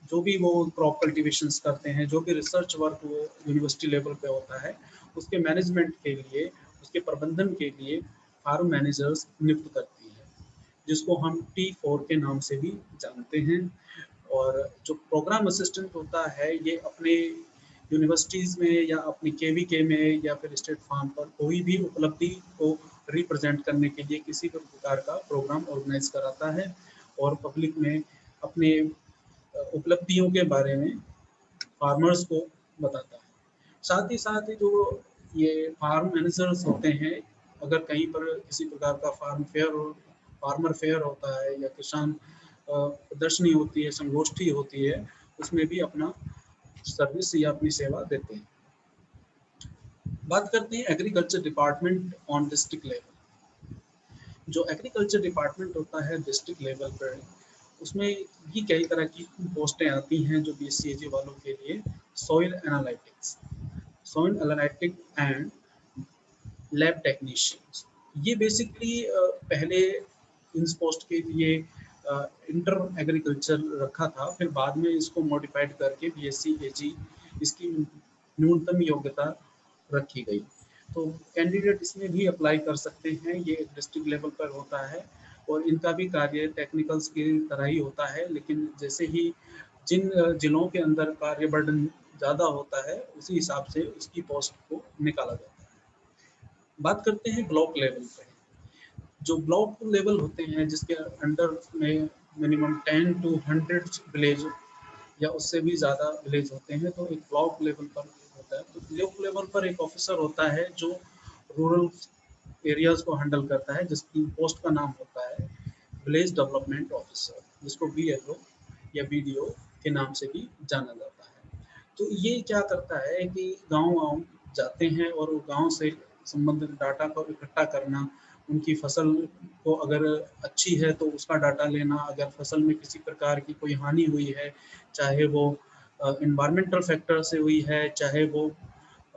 जो भी वो क्रॉप कल्टीवेशंस करते हैं, जो भी रिसर्च वर्क वो यूनिवर्सिटी लेवल पे होता है, उसके मैनेजमेंट के लिए, उसके प्रबंधन के लिए फार्म मैनेजर्स नियुक्त करती है, जिसको हम T4 के नाम से भी जानते हैं। और जो प्रोग्राम असिस्टेंट होता है, ये अपने यूनिवर्सिटीज़ में या अपनी KVK में या फिर स्टेट फार्म पर कोई भी उपलब्धि को रिप्रेजेंट करने के लिए किसी भी प्रकार का प्रोग्राम ऑर्गेनाइज कराता है, और पब्लिक में अपने उपलब्धियों के बारे में फार्मर्स को बताता है। साथ ही जो ये फार्म मैनेजर्स होते हैं, अगर कहीं पर किसी प्रकार का फार्मर फेयर होता है या किसान प्रदर्शनी होती है, संगोष्ठी होती है, उसमें भी अपना सर्विस या अपनी सेवा देते हैं। बात करते हैं agriculture department on district level. जो एग्रीकल्चर डिपार्टमेंट होता है डिस्ट्रिक्ट लेवल पर, उसमें भी कई तरह की पोस्टें आती हैं जो BSc AG वालों के लिए। Soil analytic and lab technicians, ये बेसिकली पहले इस पोस्ट के लिए इंटर एग्रीकल्चर रखा था, फिर बाद में इसको मॉडिफाइड करके BSc AG इसकी न्यूनतम योग्यता रखी गई। तो कैंडिडेट इसमें भी अप्लाई कर सकते हैं। ये एक डिस्ट्रिक्ट लेवल पर होता है, और इनका भी कार्य टेक्निकल्स की तरह ही होता है, लेकिन जैसे ही जिन जिलों के अंदर कार्य बर्डन ज़्यादा होता है, उसी हिसाब से उसकी पोस्ट को निकाला जाता है। बात करते हैं ब्लॉक लेवल पे। जो ब्लॉक लेवल होते हैं, जिसके अंडर में मिनिमम 10 to 100 विलेज या उससे भी ज़्यादा विलेज होते हैं, तो एक ब्लॉक लेवल पर होता है। तो ब्लॉक लेवल पर एक ऑफिसर होता है जो रूरल एरियाज़ को हैंडल करता है, जिसकी पोस्ट का नाम होता है विलेज डेवलपमेंट ऑफिसर, जिसको BLO या BDO के नाम से भी जाना जाता है। तो ये क्या करता है कि गाँव जाते हैं, और गाँव से संबंधित डाटा को इकट्ठा करना, उनकी फसल को अगर अच्छी है तो उसका डाटा लेना, अगर फसल में किसी प्रकार की कोई हानि हुई है, चाहे वो एनवायरमेंटल फैक्टर से हुई है, चाहे वो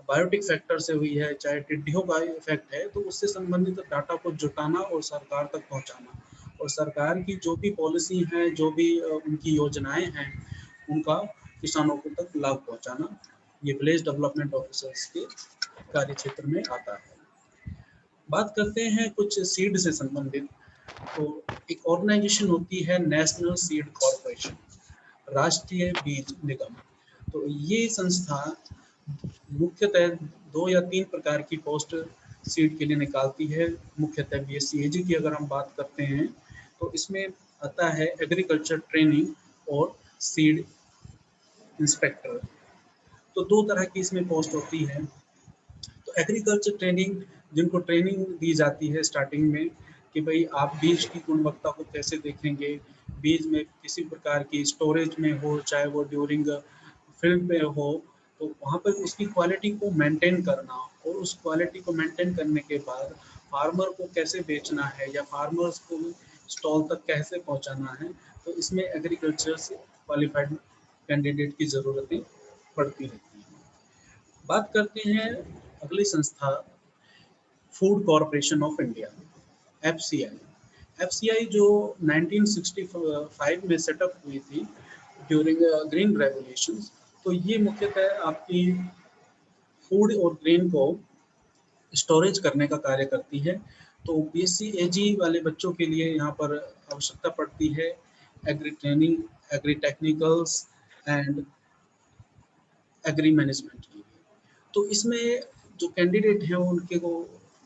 बायोटिक फैक्टर से हुई है, चाहे टिड्डियों का इफेक्ट है, तो उससे संबंधित डाटा को जुटाना और सरकार तक पहुंचाना, और सरकार की जो भी पॉलिसी है, जो भी उनकी योजनाएं हैं, उनका किसानों को तक लाभ पहुंचाना, ये विलेज डेवलपमेंट ऑफिसर्स के कार्य क्षेत्र में आता है। बात करते हैं कुछ सीड से संबंधित, तो एक ऑर्गेनाइजेशन होती है नेशनल सीड कॉरपोरेशन, राष्ट्रीय बीज निगम। तो ये संस्था मुख्यतः 2 या 3 प्रकार की पोस्ट सीड के लिए निकालती है। मुख्यतः बीएससीएजी की अगर हम बात करते हैं, तो इसमें आता है एग्रीकल्चर ट्रेनिंग और सीड इंस्पेक्टर। तो 2 तरह की इसमें पोस्ट होती है। तो एग्रीकल्चर ट्रेनिंग, जिनको ट्रेनिंग दी जाती है स्टार्टिंग में कि भाई आप बीज की गुणवत्ता को कैसे देखेंगे, बीज में किसी प्रकार की स्टोरेज में हो, चाहे वो ड्यूरिंग फील्ड में हो, तो वहाँ पर उसकी क्वालिटी को मेंटेन करना, और उस क्वालिटी को मेंटेन करने के बाद फार्मर को कैसे बेचना है या फार्मर्स को स्टॉल तक कैसे पहुँचाना है, तो इसमें एग्रीकल्चर से क्वालिफाइड कैंडिडेट की ज़रूरतें पड़ती रहती हैं। बात करते हैं अगली संस्था, food corporation of India, FCI. FCI जो 1965 में सेटअप हुई थी ड्यूरिंग ग्रीन रेवोल्यूशन, तो ये मुख्यतः आपकी फूड और ग्रेन को स्टोरेज करने का कार्य करती है। तो बीएससी एजी वाले बच्चों के लिए यहाँ पर आवश्यकता पड़ती है agri training, agri technicals and agri management की। तो इसमें जो कैंडिडेट हैं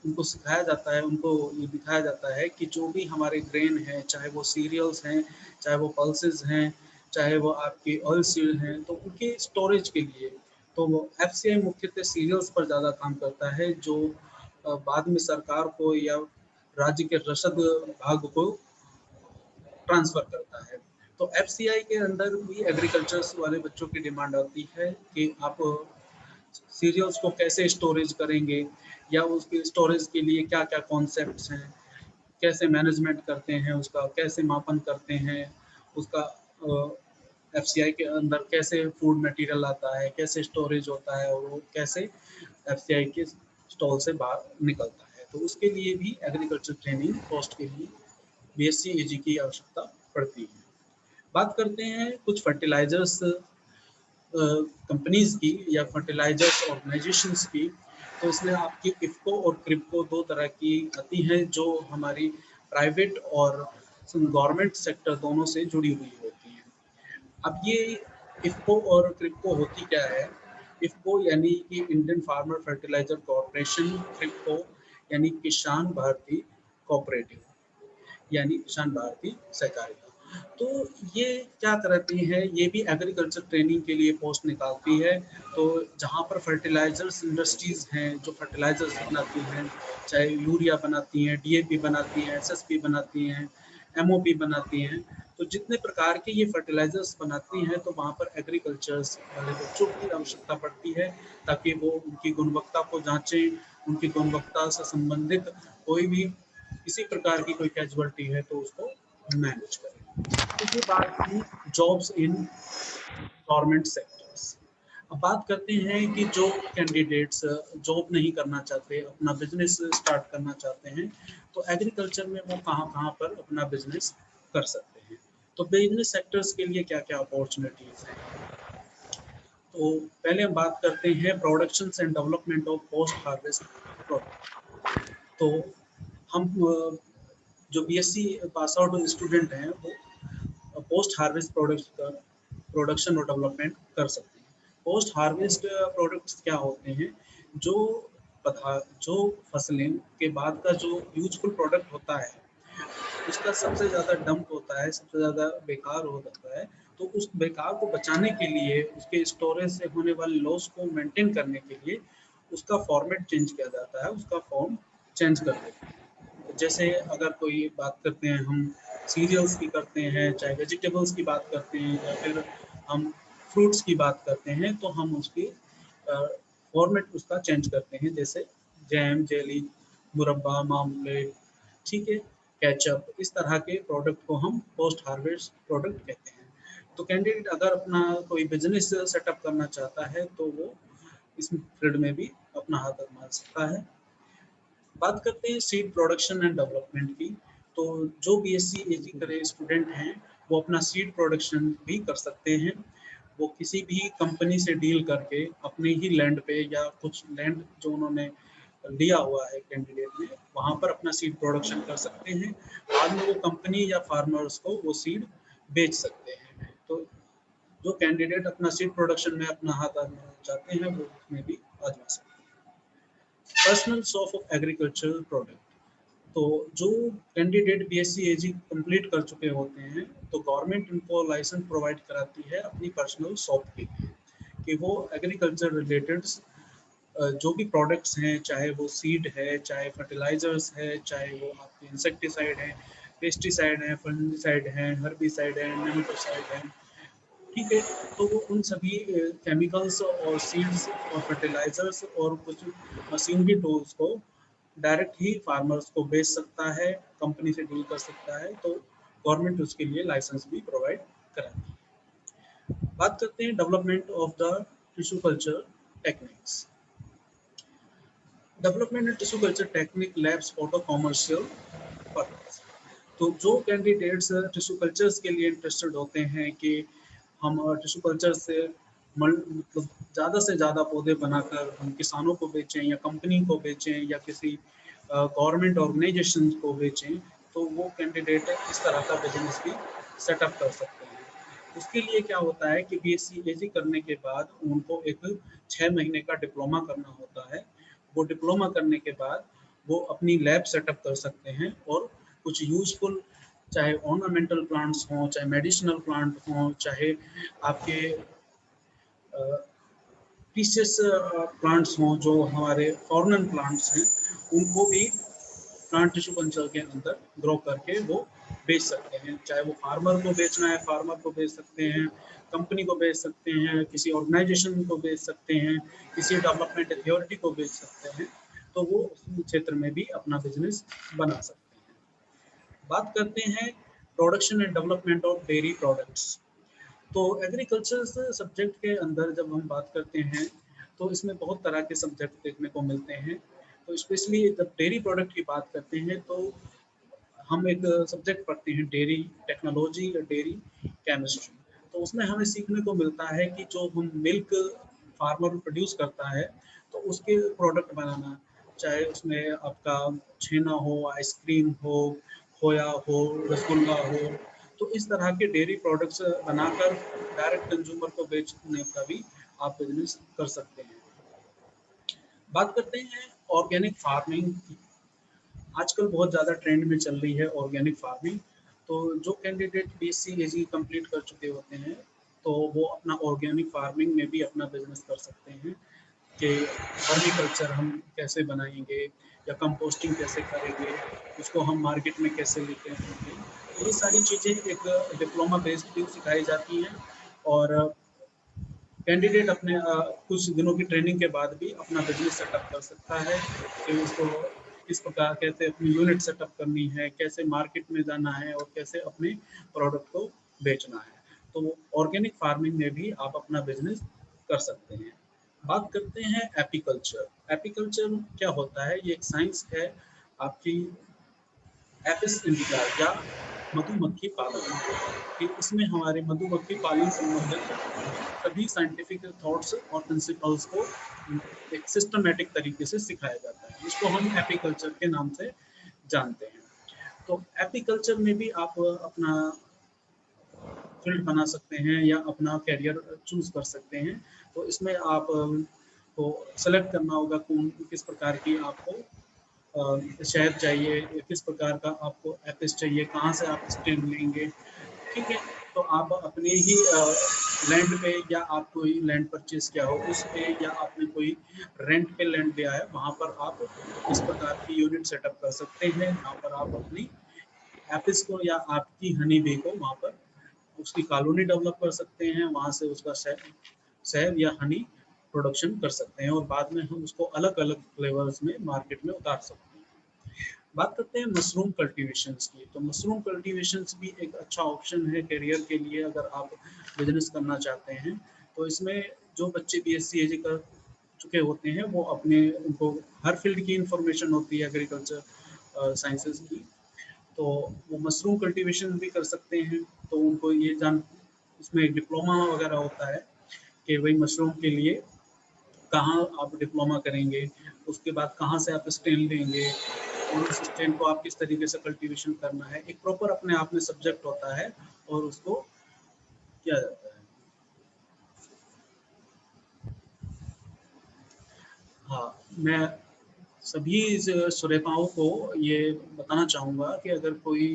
उनको सिखाया जाता है, उनको ये दिखाया जाता है कि जो भी हमारे ग्रेन हैं, चाहे वो सीरियल्स हैं, चाहे वो पल्सेस हैं, चाहे वो आपके ऑयल सीड हैं, तो उनके स्टोरेज के लिए तो वो एफसीआई मुख्यतः सीरियल्स पर ज़्यादा काम करता है, जो बाद में सरकार को या राज्य के रसद भाग को ट्रांसफ़र करता है। तो एफसीआई के अंदर भी एग्रीकल्चर्स वाले बच्चों की डिमांड आती है कि आप सीरियल्स को कैसे स्टोरेज करेंगे, या उसके स्टोरेज के लिए क्या-क्या कॉन्सेप्ट्स हैं, कैसे मैनेजमेंट करते हैं उसका, कैसे मापन करते हैं उसका, एफसीआई के अंदर कैसे फूड मटेरियल आता है, कैसे स्टोरेज होता है, और वो कैसे एफसीआई के स्टॉल से बाहर निकलता है। तो उसके लिए भी एग्रीकल्चर ट्रेनिंग पोस्ट के लिए बीएससी एजी की आवश्यकता पड़ती है। बात करते हैं कुछ फर्टिलाइजर्स कंपनीज की या फर्टिलाइजर्स ऑर्गेनाइजेशंस की। तो इसमें आपकी इफ्को और क्रिप्को 2 तरह की आती हैं, जो हमारी प्राइवेट और गवर्नमेंट सेक्टर दोनों से जुड़ी हुई होती हैं। अब ये इफ्को और क्रिप्को होती क्या है? इफ्को यानी कि Indian farmer fertiliser corporation, Kribhco यानी किसान भारती कोऑपरेटिव, यानी किसान भारती सहकारिता। तो ये क्या करती है, ये भी एग्रीकल्चर ट्रेनिंग के लिए पोस्ट निकालती है। तो जहाँ पर फर्टिलाइजर्स इंडस्ट्रीज़ हैं, जो फर्टिलाइजर्स बनाती हैं, चाहे यूरिया बनाती हैं, डीएपी बनाती हैं, एसएसपी बनाती हैं, एमओपी बनाती हैं, तो जितने प्रकार के ये फर्टिलाइजर्स बनाती हैं, तो वहाँ पर एग्रीकल्चर्स वाले बच्चों की आवश्यकता पड़ती है, ताकि वो उनकी गुणवत्ता को जाँचें, उनकी गुणवत्ता से संबंधित कोई भी किसी प्रकार की कोई कैजुअलिटी है तो उसको मैनेज करें। तो ये बात थी जॉब्स इन गवर्नमेंट सेक्टर्स। अब बात करते हैं कि जो कैंडिडेट्स जॉब नहीं करना चाहते, अपना बिजनेस स्टार्ट करना चाहते हैं, तो एग्रीकल्चर में वो कहाँ-कहाँ पर अपना बिजनेस कर सकते हैं। तो बिजनेस सेक्टर्स के लिए क्या-क्या अपॉर्चुनिटीज़ हैं? तो पहले हम बात करते हैं production and development of post harvest product. तो हम जो बीएससी पास आउट स्टूडेंट हैं, वो पोस्ट हार्वेस्ट प्रोडक्ट्स का प्रोडक्शन और डेवलपमेंट कर सकते हैं। पोस्ट हार्वेस्ट प्रोडक्ट्स क्या होते हैं? जो जो फसलें के बाद का जो यूजफुल प्रोडक्ट होता है, उसका सबसे ज़्यादा डंप होता है, सबसे ज़्यादा बेकार हो जाता है। तो उस बेकार को बचाने के लिए, उसके स्टोरेज से होने वाले लॉस को मेंटेन करने के लिए उसका फॉर्मेट चेंज किया जाता है, उसका फॉर्म चेंज कर देते हैं। जैसे अगर कोई बात करते हैं हम सीरियल्स की करते हैं, चाहे वेजिटेबल्स की बात करते हैं, या फिर हम फ्रूट्स की बात करते हैं, तो हम उसकी फॉर्मेट उसका चेंज करते हैं, जैसे जैम, जेली, मुरब्बा, मामलेट, ठीक है, केचप, इस तरह के प्रोडक्ट को हम पोस्ट हार्वेस्ट प्रोडक्ट कहते हैं। तो कैंडिडेट अगर अपना कोई बिजनेस सेटअप करना चाहता है, तो वो इस फील्ड में भी अपना हाथ आजमा सकता है। बात करते हैं सीड प्रोडक्शन एंड डेवलपमेंट की। तो जो बीएससी एजी करे स्टूडेंट हैं वो अपना सीड प्रोडक्शन भी कर सकते हैं। वो किसी भी कंपनी से डील करके अपने ही लैंड पे या कुछ लैंड जो उन्होंने लिया हुआ है कैंडिडेट ने, वहाँ पर अपना सीड प्रोडक्शन कर सकते हैं। बाद में वो कंपनी या फार्मर्स को वो सीड बेच सकते हैं। तो जो कैंडिडेट अपना सीड प्रोडक्शन में अपना हाथ आजमाना चाहते हैं वो उसमें भी आजमा सकते हैं। Personal shop of agricultural product. तो जो कैंडिडेट बीएससी एजी कंप्लीट कर चुके होते हैं तो गवर्नमेंट उनको लाइसेंस प्रोवाइड कराती है अपनी पर्सनल शॉप के लिए कि वो एग्रीकल्चर रिलेटेड जो भी प्रोडक्ट्स हैं, चाहे वो सीड है, चाहे फर्टिलाइजर्स है, चाहे वो आपके इंसेक्टिसाइड है, पेस्टिसाइड है, फंगिसाइड है, हर्बिसाइड है, नेमेटोसाइड है, ठीक है। तो वो उन सभी केमिकल्स और सीड्स और फर्टिलाइजर्स और कुछ मशीनरी टूल्स को डायरेक्ट ही फार्मर्स को बेच सकता है, कंपनी से डील कर सकता है। तो गवर्नमेंट उसके लिए लाइसेंस भी प्रोवाइड कराती है। बात करते हैं development of the tissue culture techniques. Development and tissue culture technique labs for the commercial purpose. तो जो कैंडिडेट्स टिश्यू कल्चर्स के लिए इंटरेस्टेड होते हैं कि हम टिश्यू कल्चर से मतलब ज़्यादा से ज़्यादा पौधे बनाकर हम किसानों को बेचें या कंपनी को बेचें या किसी गवर्नमेंट ऑर्गेनाइजेशन को बेचें, तो वो कैंडिडेट इस तरह का बिजनेस भी सेटअप कर सकते हैं। उसके लिए क्या होता है कि बीएससी एजी करने के बाद उनको एक 6 महीने का डिप्लोमा करना होता है। वो डिप्लोमा करने के बाद वो अपनी लैब सेटअप कर सकते हैं और कुछ यूजफुल, चाहे ऑर्नामेंटल प्लांट्स हों, चाहे मेडिसिनल प्लांट हों, चाहे आपके पीसेस प्लांट्स हों जो हमारे फॉरेन प्लांट्स हैं, उनको भी प्लांट टिश्यू कल्चर के अंदर ग्रो करके वो बेच सकते हैं। चाहे वो फार्मर को बेचना है, फार्मर को बेच सकते हैं, कंपनी को बेच सकते हैं, किसी ऑर्गेनाइजेशन को बेच सकते हैं, किसी डेवलपमेंट अथॉरिटी को बेच सकते हैं। तो वो उस क्षेत्र में भी अपना बिजनेस बना सकते हैं। बात करते हैं production and development of dairy products. तो एग्रीकल्चर सब्जेक्ट के अंदर जब हम बात करते हैं तो इसमें बहुत तरह के सब्जेक्ट देखने को मिलते हैं। तो स्पेशली जब डेयरी प्रोडक्ट की बात करते हैं तो हम एक सब्जेक्ट पढ़ते हैं डेयरी टेक्नोलॉजी या डेयरी केमिस्ट्री। तो उसमें हमें सीखने को मिलता है कि जो हम मिल्क फार्मर प्रोड्यूस करता है तो उसके प्रोडक्ट बनाना, चाहे उसमें आपका छेना हो, आइसक्रीम हो, खोया हो, रसगुल्ला हो, तो इस तरह के डेयरी प्रोडक्ट्स बनाकर डायरेक्ट कंज्यूमर को बेचने का भी आप बिजनेस कर सकते हैं। बात करते हैं ऑर्गेनिक फार्मिंग की। आजकल बहुत ज़्यादा ट्रेंड में चल रही है ऑर्गेनिक फार्मिंग। तो जो कैंडिडेट बीएससी एजी कंप्लीट कर चुके होते हैं तो वो अपना ऑर्गेनिक फार्मिंग में भी अपना बिजनेस कर सकते हैं कि वर्मी कल्चर हम कैसे बनाएंगे या कंपोस्टिंग कैसे करेंगे, उसको हम मार्केट में कैसे लेके आएंगे। ये सारी चीज़ें एक डिप्लोमा बेस्ड भी सिखाई जाती हैं और कैंडिडेट अपने कुछ दिनों की ट्रेनिंग के बाद भी अपना बिजनेस सेटअप कर सकता है कि उसको किस प्रकार कैसे अपनी यूनिट सेटअप करनी है, कैसे मार्केट में जाना है और कैसे अपने प्रोडक्ट को बेचना है। तो ऑर्गेनिक फार्मिंग में भी आप अपना बिजनेस कर सकते हैं। बात करते हैं एपीकल्चर। एपीकल्चर क्या होता है? ये एक साइंस है आपकी एपिस इंडिका या मधुमक्खी पालन कि इसमें हमारे मधुमक्खी पालन संबंधित सभी साइंटिफिक थॉट्स और प्रिंसिपल्स को एक सिस्टमेटिक तरीके से सिखाया जाता है, जिसको हम एपीकल्चर के नाम से जानते हैं। तो एपीकल्चर में भी आप अपना फील्ड बना सकते हैं या अपना कैरियर चूज कर सकते हैं। तो इसमें आप को सेलेक्ट करना होगा कौन किस प्रकार की आपको शहद चाहिए, किस प्रकार का आपको एपिस चाहिए, कहाँ से आप स्टेम लेंगे, ठीक है। तो आप अपने ही लैंड पे या आप कोई लैंड परचेज किया हो उस पे या आपने कोई रेंट पे लैंड लिया है वहाँ पर आप इस प्रकार की यूनिट सेटअप कर सकते हैं जहाँ पर आप अपनी एपिस को या आपकी हनी बी को वहाँ पर उसकी कॉलोनी डेवलप कर सकते हैं, वहाँ से उसका शहद शहद या हनी प्रोडक्शन कर सकते हैं और बाद में हम उसको अलग अलग फ्लेवर्स में मार्केट में उतार सकते हैं। बात करते हैं मशरूम कल्टीवेशंस की। तो मशरूम कल्टीवेशंस भी एक अच्छा ऑप्शन है करियर के लिए अगर आप बिजनेस करना चाहते हैं। तो इसमें जो बच्चे बीएससी एजी कर चुके होते हैं, वो अपने उनको हर फील्ड की इंफॉर्मेशन होती है एग्रीकल्चर साइंसेज की, तो वो मशरूम कल्टीवेशन भी कर सकते हैं। तो उनको ये जान, इसमें एक डिप्लोमा वगैरह होता है कि भाई मशरूम के लिए कहाँ आप डिप्लोमा करेंगे, उसके बाद कहाँ से आप स्टेन लेंगे और उस स्टेन को आप किस तरीके से कल्टीवेशन करना है, एक प्रॉपर अपने आप में सब्जेक्ट होता है और उसको किया जाता है। हाँ, मैं सभी श्रोताओं को ये बताना चाहूँगा कि अगर कोई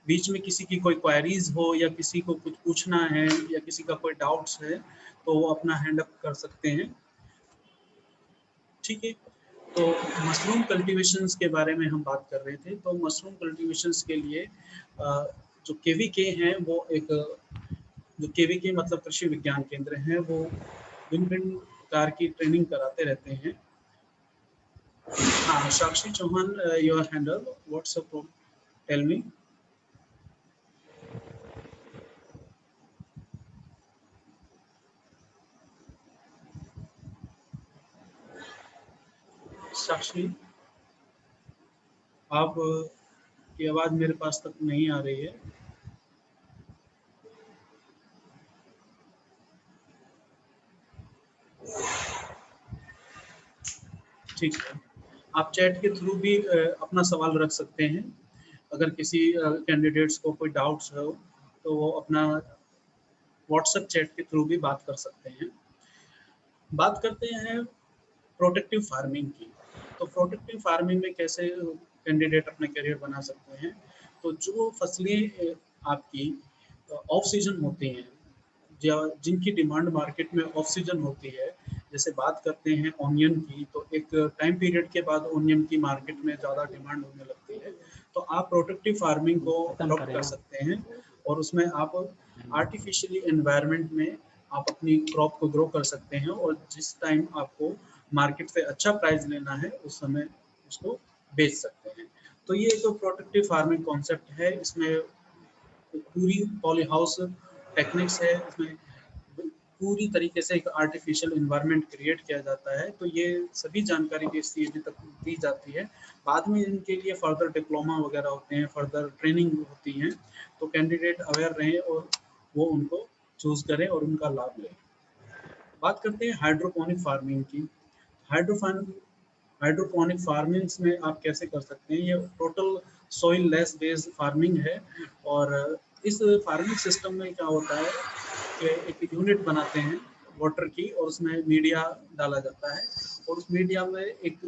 बीच में किसी की कोई क्वेरीज हो या किसी को कुछ पूछना है या किसी का कोई डाउट्स है, तो वो अपना हैंड अप कर सकते हैं। ठीक है, तो मशरूम कल्टीवेशंस के बारे में हम बात कर रहे थे। तो मशरूम कल्टीवेशंस के लिए जो केवीके हैं, वो एक जो केवीके मतलब कृषि विज्ञान केंद्र हैं, वो भिन्न-भिन्न प्रकार की ट्रेनिंग कराते रहते हैं। हाँ, Sakshi Chauhan, your handle, WhatsApp, tell me. Sakshi, आप की आवाज़ मेरे पास तक नहीं आ रही है। ठीक है, आप चैट के थ्रू भी अपना सवाल रख सकते हैं। अगर किसी कैंडिडेट्स को कोई डाउट्स हो, तो वो अपना व्हाट्सएप चैट के थ्रू भी बात कर सकते हैं। बात करते हैं प्रोटेक्टिव फार्मिंग की। तो प्रोटेक्टिव फार्मिंग में कैसे कैंडिडेट अपना करियर बना सकते हैं। तो जो फसलें आपकी ऑफ सीजन होती हैं या जिनकी डिमांड मार्केट में ऑफ सीजन होती है, जैसे बात करते हैं ऑनियन की, तो एक टाइम पीरियड के बाद ऑनियन की मार्केट में ज़्यादा डिमांड होने लगती है। तो आप प्रोटेक्टिव फार्मिंग को खत्म अडॉप्ट करें कर ना। सकते हैं और उसमें आप आर्टिफिशियली एनवायरनमेंट में आप अपनी क्रॉप को ग्रो कर सकते हैं और जिस टाइम आपको मार्केट से अच्छा प्राइस लेना है, उस समय उसको बेच सकते हैं। तो ये एक प्रोटेक्टिव फार्मिंग कॉन्सेप्ट है। इसमें पूरी पॉली हाउस टेक्निक्स है, इसमें पूरी तरीके से एक आर्टिफिशियल एनवायरनमेंट क्रिएट किया जाता है। तो ये सभी जानकारी भी सीएजी तक दी जाती है। बाद में इनके लिए फर्दर डिप्लोमा वगैरह होते हैं, फर्दर ट्रेनिंग होती हैं। तो कैंडिडेट अवेयर रहें और वो उनको चूज करें और उनका लाभ लें। बात करते हैं हाइड्रोपोनिक फार्मिंग की। हाइड्रोफार्म हाइड्रोपोनिक फार्मिंग्स में आप कैसे कर सकते हैं। ये total soil less based farming है और इस फार्मिंग सिस्टम में क्या होता है कि एक यूनिट बनाते हैं वाटर की और उसमें मीडिया डाला जाता है और उस मीडिया में एक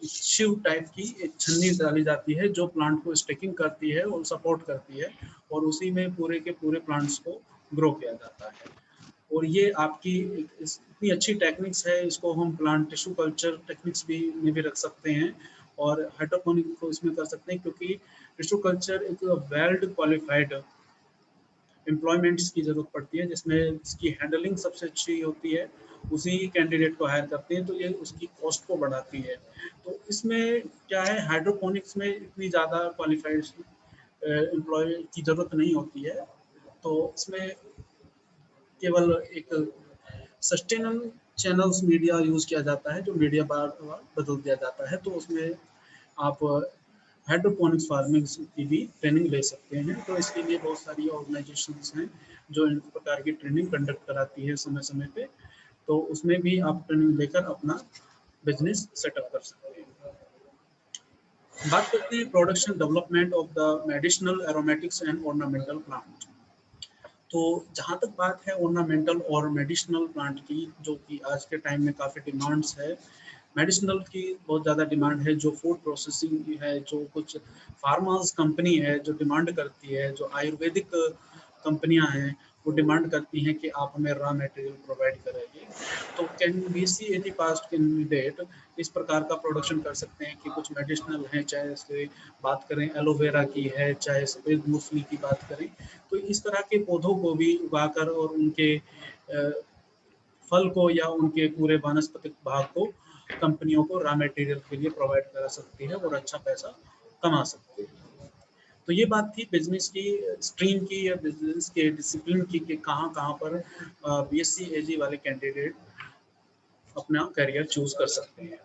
शिव टाइप की एक छन्नी डाली जाती है जो प्लांट को स्टेकिंग करती है और सपोर्ट करती है और उसी में पूरे के पूरे प्लांट्स को ग्रो किया जाता है। और ये आपकी इतनी अच्छी टेक्निक्स है, इसको हम प्लांट टिश्यू कल्चर टेक्निक्स भी में भी रख सकते हैं और हाइड्रोपोनिक को इसमें कर सकते हैं, क्योंकि टिश्यू कल्चर एक वेल क्वालिफाइड एम्प्लॉयमेंट्स की ज़रूरत पड़ती है जिसमें जिसकी हैंडलिंग सबसे अच्छी होती है, उसी कैंडिडेट को हायर करते हैं। तो ये उसकी कॉस्ट को बढ़ाती है। तो इसमें क्या है, हाइड्रोपोनिक्स में इतनी ज़्यादा क्वालिफाइड एम्प्लॉय की ज़रूरत नहीं होती है। तो इसमें केवल एक सस्टेनेबल चैनल्स मीडिया यूज़ किया जाता है, जो मीडिया बार बार बदल दिया जाता है। तो उसमें आप हाइड्रोपोनिक्स फार्मिंग की भी ट्रेनिंग ले सकते हैं। तो इसके लिए बहुत सारी ऑर्गेनाइजेशंस हैं जो इन प्रकार की ट्रेनिंग कंडक्ट कराती है समय समय पे। तो उसमें भी आप ट्रेनिंग लेकर अपना बिजनेस सेटअप कर सकते हैं। बात करते हैं production development of the medicinal aromatics and ornamental plant. तो जहाँ तक बात है ऑर्नामेंटल और मेडिसिनल प्लांट की, जो कि आज के टाइम में काफ़ी डिमांड्स है। मेडिसिनल की बहुत ज़्यादा डिमांड है, जो फूड प्रोसेसिंग की है, जो कुछ फार्मास कंपनी है जो डिमांड करती है, जो आयुर्वेदिक कंपनियां हैं वो डिमांड करती हैं कि आप हमें रॉ मटेरियल प्रोवाइड करेंगे। तो can be see any past candidate इस प्रकार का प्रोडक्शन कर सकते हैं कि कुछ मेडिसिनल हैं, चाहे इसके बात करें एलोवेरा की है, चाहे सफ़ेद मूसली की बात करें। तो इस तरह के पौधों को भी उगाकर और उनके फल को या उनके पूरे वानस्पतिक भाग को कंपनियों को रॉ मटेरियल के लिए प्रोवाइड करा सकती है और अच्छा पैसा कमा सकती है। तो ये बात थी बिजनेस की स्ट्रीम की या बिजनेस के डिसिप्लिन की कि कहाँ कहाँ पर बीएससी एजी वाले कैंडिडेट अपना करियर चूज कर सकते हैं।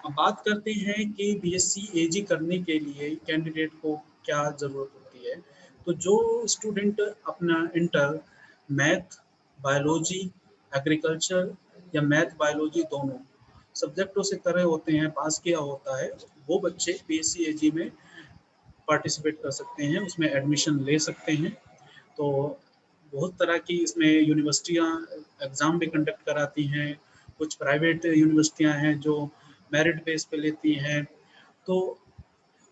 अब बात करते हैं कि बीएससी एजी करने के लिए कैंडिडेट को क्या ज़रूरत होती है। तो जो स्टूडेंट अपना इंटर मैथ, बायोलॉजी, एग्रीकल्चर या मैथ बायोलॉजी दोनों सब्जेक्टों से करे होते हैं, पास किया होता है, वो बच्चे बीएससी एजी में पार्टिसिपेट कर सकते हैं, उसमें एडमिशन ले सकते हैं। तो बहुत तरह की इसमें यूनिवर्सिटियाँ एग्ज़ाम भी कंडक्ट कराती हैं, कुछ प्राइवेट यूनिवर्सिटियाँ हैं जो मेरिट बेस पे लेती हैं। तो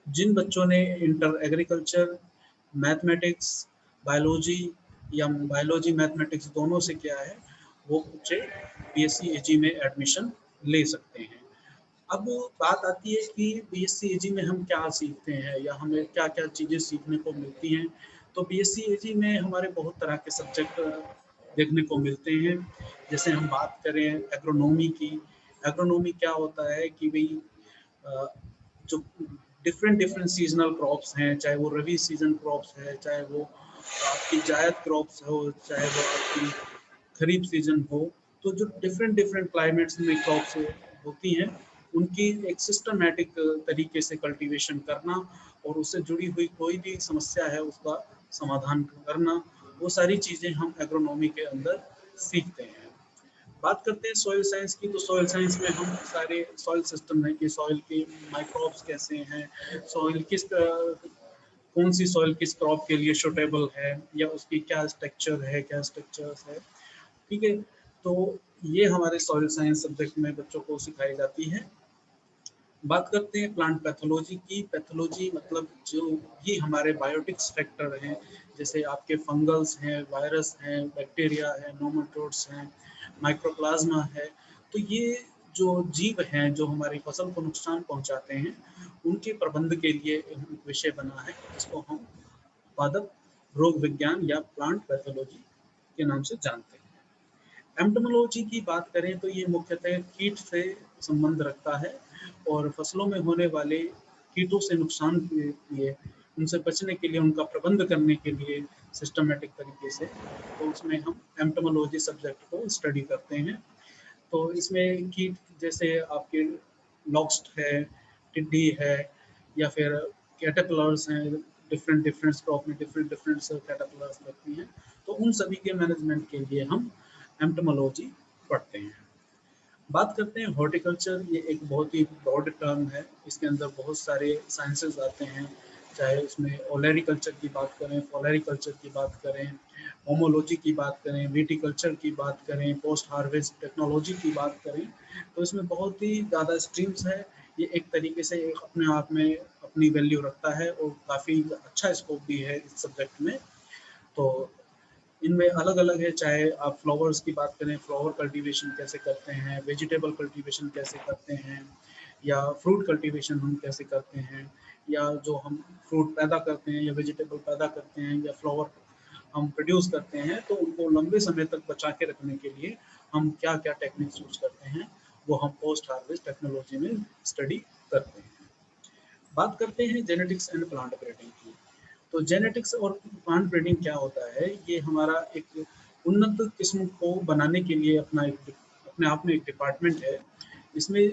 जिन बच्चों ने इंटर एग्रीकल्चर, मैथमेटिक्स, बायोलॉजी या बायोलॉजी मैथमेटिक्स दोनों से किया है, वो बच्चे बीएससी एजी में एडमिशन ले सकते हैं। अब बात आती है कि बीएससी एजी में हम क्या सीखते हैं या हमें क्या-क्या चीज़ें सीखने को मिलती हैं। तो बीएससी एजी में हमारे बहुत तरह के सब्जेक्ट देखने को मिलते हैं। जैसे हम बात करें एग्रोनॉमी की, एग्रोनॉमी क्या होता है कि भई जो डिफरेंट डिफरेंट सीजनल क्रॉप्स हैं, चाहे वो रबी सीजन क्रॉप्स है, चाहे वो आपकी जायद क्रॉप्स हो, चाहे वो आपकी खरीफ सीजन हो, तो जो डिफरेंट डिफरेंट क्लाइमेट्स में क्रॉप्स होती हैं, उनकी एक सिस्टमैटिक तरीके से कल्टीवेशन करना और उससे जुड़ी हुई कोई भी समस्या है उसका समाधान करना, वो सारी चीज़ें हम एग्रोनॉमी के अंदर सीखते हैं। बात करते हैं सॉइल साइंस की, तो सॉइल साइंस में हम सारे सॉइल सिस्टम है कि सॉइल के माइक्रोब्स कैसे हैं, सॉइल कौन सी सॉइल किस क्रॉप के लिए सूटेबल है या उसकी क्या स्ट्रक्चर है, क्या स्ट्रक्चर्स है। ठीक है, तो ये हमारे सॉइल साइंस सब्जेक्ट में बच्चों को सिखाई जाती है। बात करते हैं प्लांट पैथोलॉजी की। पैथोलॉजी मतलब जो भी हमारे बायोटिक्स फैक्टर हैं, जैसे आपके फंगल्स हैं, वायरस हैं, बैक्टीरिया है, नोमेटोड्स हैं, माइक्रोप्लाज्मा है। तो ये जो जीव हैं जो हमारी फसल को नुकसान पहुंचाते हैं, उनके प्रबंध के लिए एक विषय बना है जिसको हम पादप रोग विज्ञान या प्लांट पैथोलॉजी के नाम से जानते हैं। एंटोमोलॉजी की बात करें तो ये मुख्यतः कीट से संबंध रखता है और फसलों में होने वाले कीटों से नुकसान के लिए, उनसे बचने के लिए, उनका प्रबंध करने के लिए सिस्टमेटिक तरीके से, तो उसमें हम एंटोमोलॉजी सब्जेक्ट को स्टडी करते हैं। तो इसमें कीट जैसे आपके लॉक्स्ट है, टिड्डी है या फिर कैटरपिलर्स हैं, डिफरेंट डिफरेंट क्रॉप में डिफरेंट डिफरेंट कैटरपिलर्स लगती हैं, तो उन सभी के मैनेजमेंट के लिए हम एंटोमोलॉजी पढ़ते हैं। बात करते हैं हॉर्टिकल्चर। ये एक बहुत ही ब्रॉड टर्म है, इसके अंदर बहुत सारे साइंसेस आते हैं, चाहे उसमें ओलेरिकल्चर की बात करें, फ्लोरिकल्चर की बात करें, होमोलॉजी की बात करें, विटीकल्चर की बात करें, पोस्ट हार्वेस्ट टेक्नोलॉजी की बात करें, तो इसमें बहुत ही ज़्यादा स्ट्रीम्स है। ये एक तरीके से एक अपने आप में अपनी वैल्यू रखता है और काफ़ी अच्छा स्कोप भी है इस सब्जेक्ट में। तो इनमें अलग-अलग है, चाहे आप फ्लावर्स की बात करें, फ्लावर कल्टीवेशन कैसे करते हैं, वेजिटेबल कल्टीवेशन कैसे करते हैं या फ्रूट कल्टीवेशन हम कैसे करते हैं, या जो हम फ्रूट पैदा करते हैं या वेजिटेबल पैदा करते हैं या फ्लावर हम प्रोड्यूस करते हैं, तो उनको लंबे समय तक बचा के रखने के लिए हम क्या-क्या टेक्निक्स यूज़ करते हैं, वो हम पोस्ट हार्वेस्ट टेक्नोलॉजी में स्टडी करते हैं। बात करते हैं जेनेटिक्स एंड प्लांट ब्रीडिंग की। तो जेनेटिक्स और प्लांट ब्रीडिंग क्या होता है, ये हमारा एक उन्नत किस्म को बनाने के लिए अपने आप में एक डिपार्टमेंट है। इसमें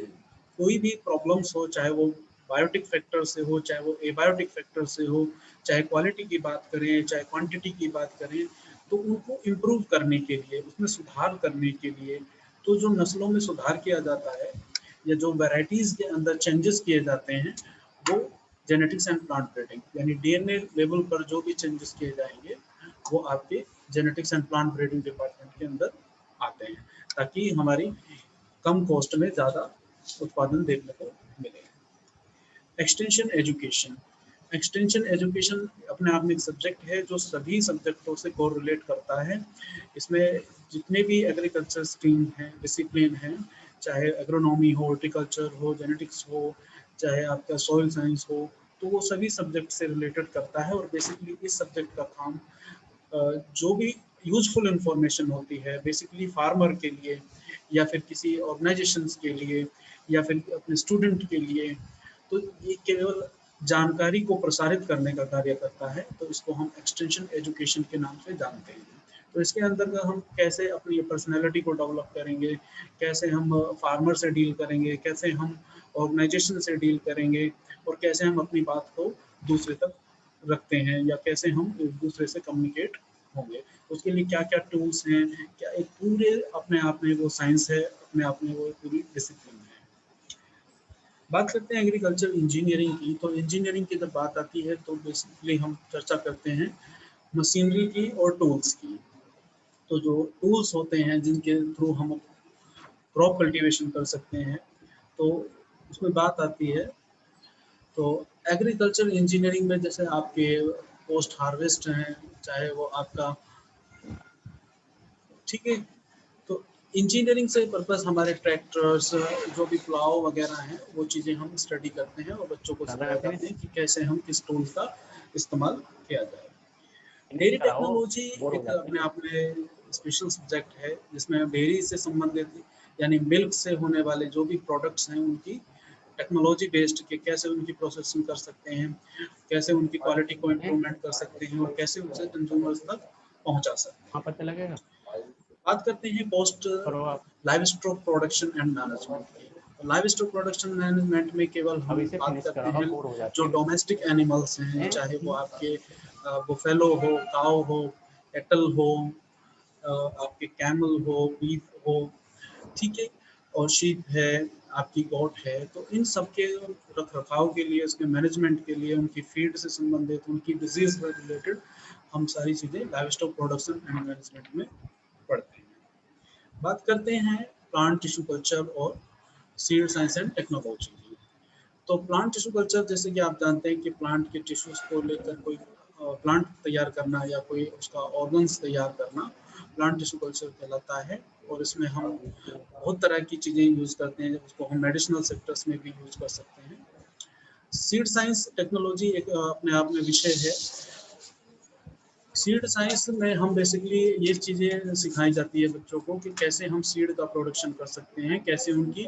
कोई भी प्रॉब्लम्स हो, चाहे वो बायोटिक फैक्टर से हो, चाहे वो एबायोटिक फैक्टर से हो, चाहे क्वालिटी की बात करें, चाहे क्वांटिटी की बात करें, तो उनको इम्प्रूव करने के लिए, उसमें सुधार करने के लिए, तो जो नस्लों में सुधार किया जाता है या जो वैराइटीज़ के अंदर चेंजेस किए जाते हैं, वो जेनेटिक्स एंड प्लांट ब्रीडिंग यानी डीएनए लेवल पर जो भी चेंजेस किए जाएंगे, वो आपके genetics and plant breeding department के अंदर आते हैं, ताकि हमारी कम कॉस्ट में ज़्यादा उत्पादन देखने को मिले। Extension education. एक्सटेंशन एजुकेशन अपने आप में एक सब्जेक्ट है जो सभी सब्जेक्टों से कोरिलेट करता है। इसमें जितने भी एग्रीकल्चर स्ट्रीम हैं, डिसिप्लिन हैं, चाहे एग्रोनॉमी हो, हॉर्टिकल्चर हो, जेनेटिक्स हो, चाहे आपका सॉइल साइंस हो, तो वो सभी सब्जेक्ट से रिलेटेड करता है। और बेसिकली इस सब्जेक्ट का काम जो भी यूजफुल इंफॉर्मेशन होती है बेसिकली फार्मर के लिए या फिर किसी ऑर्गेनाइजेशंस के लिए या फिर अपने स्टूडेंट के लिए, तो ये केवल जानकारी को प्रसारित करने का कार्य करता है, तो इसको हम एक्सटेंशन एजुकेशन के नाम से जानते हैं। तो इसके अंदर हम कैसे अपनी पर्सनैलिटी को डेवलप करेंगे, कैसे हम फार्मर से डील करेंगे, कैसे हम ऑर्गेनाइजेशन से डील करेंगे और कैसे हम अपनी बात को दूसरे तक रखते हैं या कैसे हम एक दूसरे से कम्युनिकेट होंगे। उसके लिए क्या-क्या टूल्स हैं, क्या एक पूरे अपने आप में वो साइंस है, अपने आप में वो पूरी डिसिप्लिन है। बात करते हैं एग्रीकल्चर इंजीनियरिंग की, तो इंजीनियरिंग की जब बात आती है तो बेसिकली हम चर्चा करते हैं मशीनरी की और टूल्स की। तो जो टूल्स होते हैं जिनके थ्रू हम क्रॉप कल्टीवेशन कर सकते हैं, तो उसमें बात आती है तो एग्रीकल्चर इंजीनियरिंग में जैसे आपके पोस्ट हार्वेस्ट हैं, चाहे वो आपका ठीक है, तो इंजीनियरिंग से पर्पस हमारे ट्रैक्टर्स जो भी प्लाव वगैरह हैं वो चीज़ें हम स्टडी करते हैं और बच्चों को सिखाए जाते हैं कि कैसे हम किस टूल का इस्तेमाल किया जाए। डेयरी टेक्नोलॉजी एक अपने आप में स्पेशल सब्जेक्ट है जिसमें डेयरी से संबंधित यानी मिल्क से होने वाले जो भी प्रोडक्ट्स हैं उनकी टेक्नोलॉजी बेस्ड के कैसे उनकी प्रोसेसिंग कर सकते हैं, कैसे उनकी क्वालिटी को इम्प्रूवमेंट कर सकते हैं और कैसे उसे कंज्यूमर्स तक पहुंचा सकते हैं। हाँ पता लगेगा। बात करते हैं पोस्ट करो आप। Live stock production and management की। लाइव स्टॉक प्रोडक्शन मैनेजमेंट में केवल अब हम इसे बात फिनिश करते करो, हैं हम बोर हो जाते जो हैं। डोमेस्टिक एनिमल्स हैं, हैं? चाहे वो आपके बुफेलो हो, काऊ हो, कैटल हो, आपके कैमल हो, बीफ हो, ठीक है, और शीप है, आपकी गोट है, तो इन सब के रख रखाव के लिए, उसके मैनेजमेंट के लिए, उनकी फीड से संबंधित, उनकी डिजीज से रिलेटेड हम सारी चीज़ें live stock production and management में पढ़ते हैं। बात करते हैं प्लांट टिश्यू कल्चर और सीड साइंस एंड टेक्नोलॉजी की। तो प्लांट टिश्यू कल्चर जैसे कि आप जानते हैं कि प्लांट के टिश्यूज को लेकर कोई प्लांट तैयार करना या कोई उसका ऑर्गन्स तैयार करना प्लांट टिश्यू कल्चर कहलाता है। और इसमें हम बहुत तरह की चीज़ें यूज़ करते हैं, उसको हम मेडिसिनल सेक्टर्स में भी यूज़ कर सकते हैं। सीड साइंस टेक्नोलॉजी एक अपने आप में विषय है। सीड साइंस में हम बेसिकली ये चीज़ें सिखाई जाती है बच्चों को कि कैसे हम सीड का प्रोडक्शन कर सकते हैं, कैसे उनकी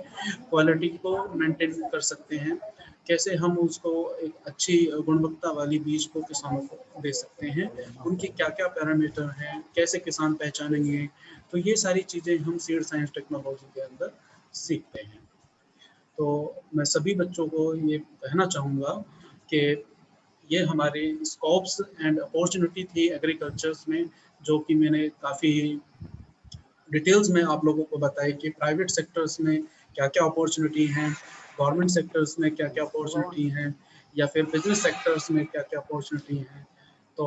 क्वालिटी को मेंटेन कर सकते हैं, कैसे हम उसको एक अच्छी गुणवत्ता वाली बीज को किसानों को दे सकते हैं, उनके क्या-क्या पैरामीटर हैं, कैसे किसान पहचानेंगे, तो ये सारी चीज़ें हम सीड साइंस टेक्नोलॉजी के अंदर सीखते हैं। तो मैं सभी बच्चों को ये कहना चाहूँगा कि ये हमारे स्कोप्स एंड अपॉर्चुनिटी थी एग्रीकल्चर्स में, जो कि मैंने काफ़ी डिटेल्स में आप लोगों को बताई कि प्राइवेट सेक्टर्स में क्या-क्या अपॉर्चुनिटी हैं, गवर्नमेंट सेक्टर्स में क्या-क्या अपॉर्चुनिटी हैं या फिर बिजनेस सेक्टर्स में क्या-क्या अपॉर्चुनिटी हैं। तो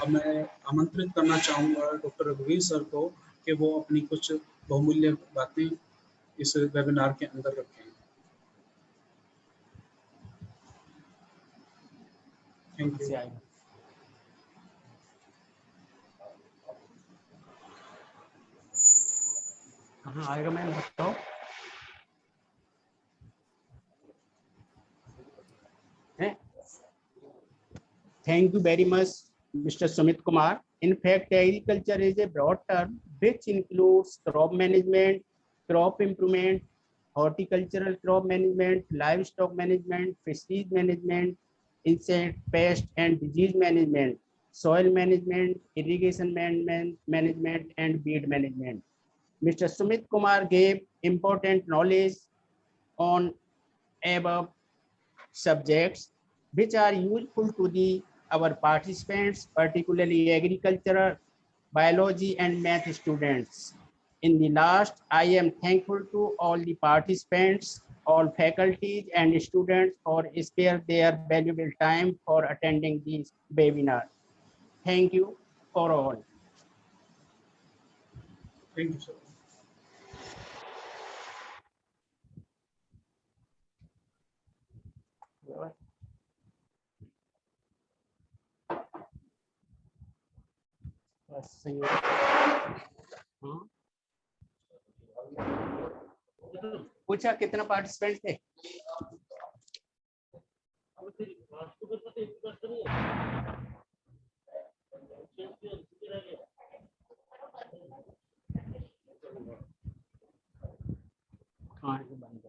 अब मैं आमंत्रित करना चाहूँगा डॉक्टर रघुवीर सर को कि वो अपनी कुछ बहुमूल्य बातें इस वेबिनार के अंदर रखें। Thank you. हाँ आएगा मैम, बताओ। Thank you very much, Mr. Sumit Kumar. In fact, agriculture is a broad term which includes crop management, crop improvement, horticultural crop management, livestock management, fisheries management, insect, pest and disease management, soil management, irrigation management, and weed management. Mr. Sumit Kumar gave important knowledge on above subjects which are useful to our participants, particularly agricultural, biology and math students. In the last, I am thankful to all the participants, all faculties and students for spare their valuable time for attending this webinar. Thank you for all. Thank you, sir. पूछा कितना पार्टिसिपेंट थे? हाँ बंद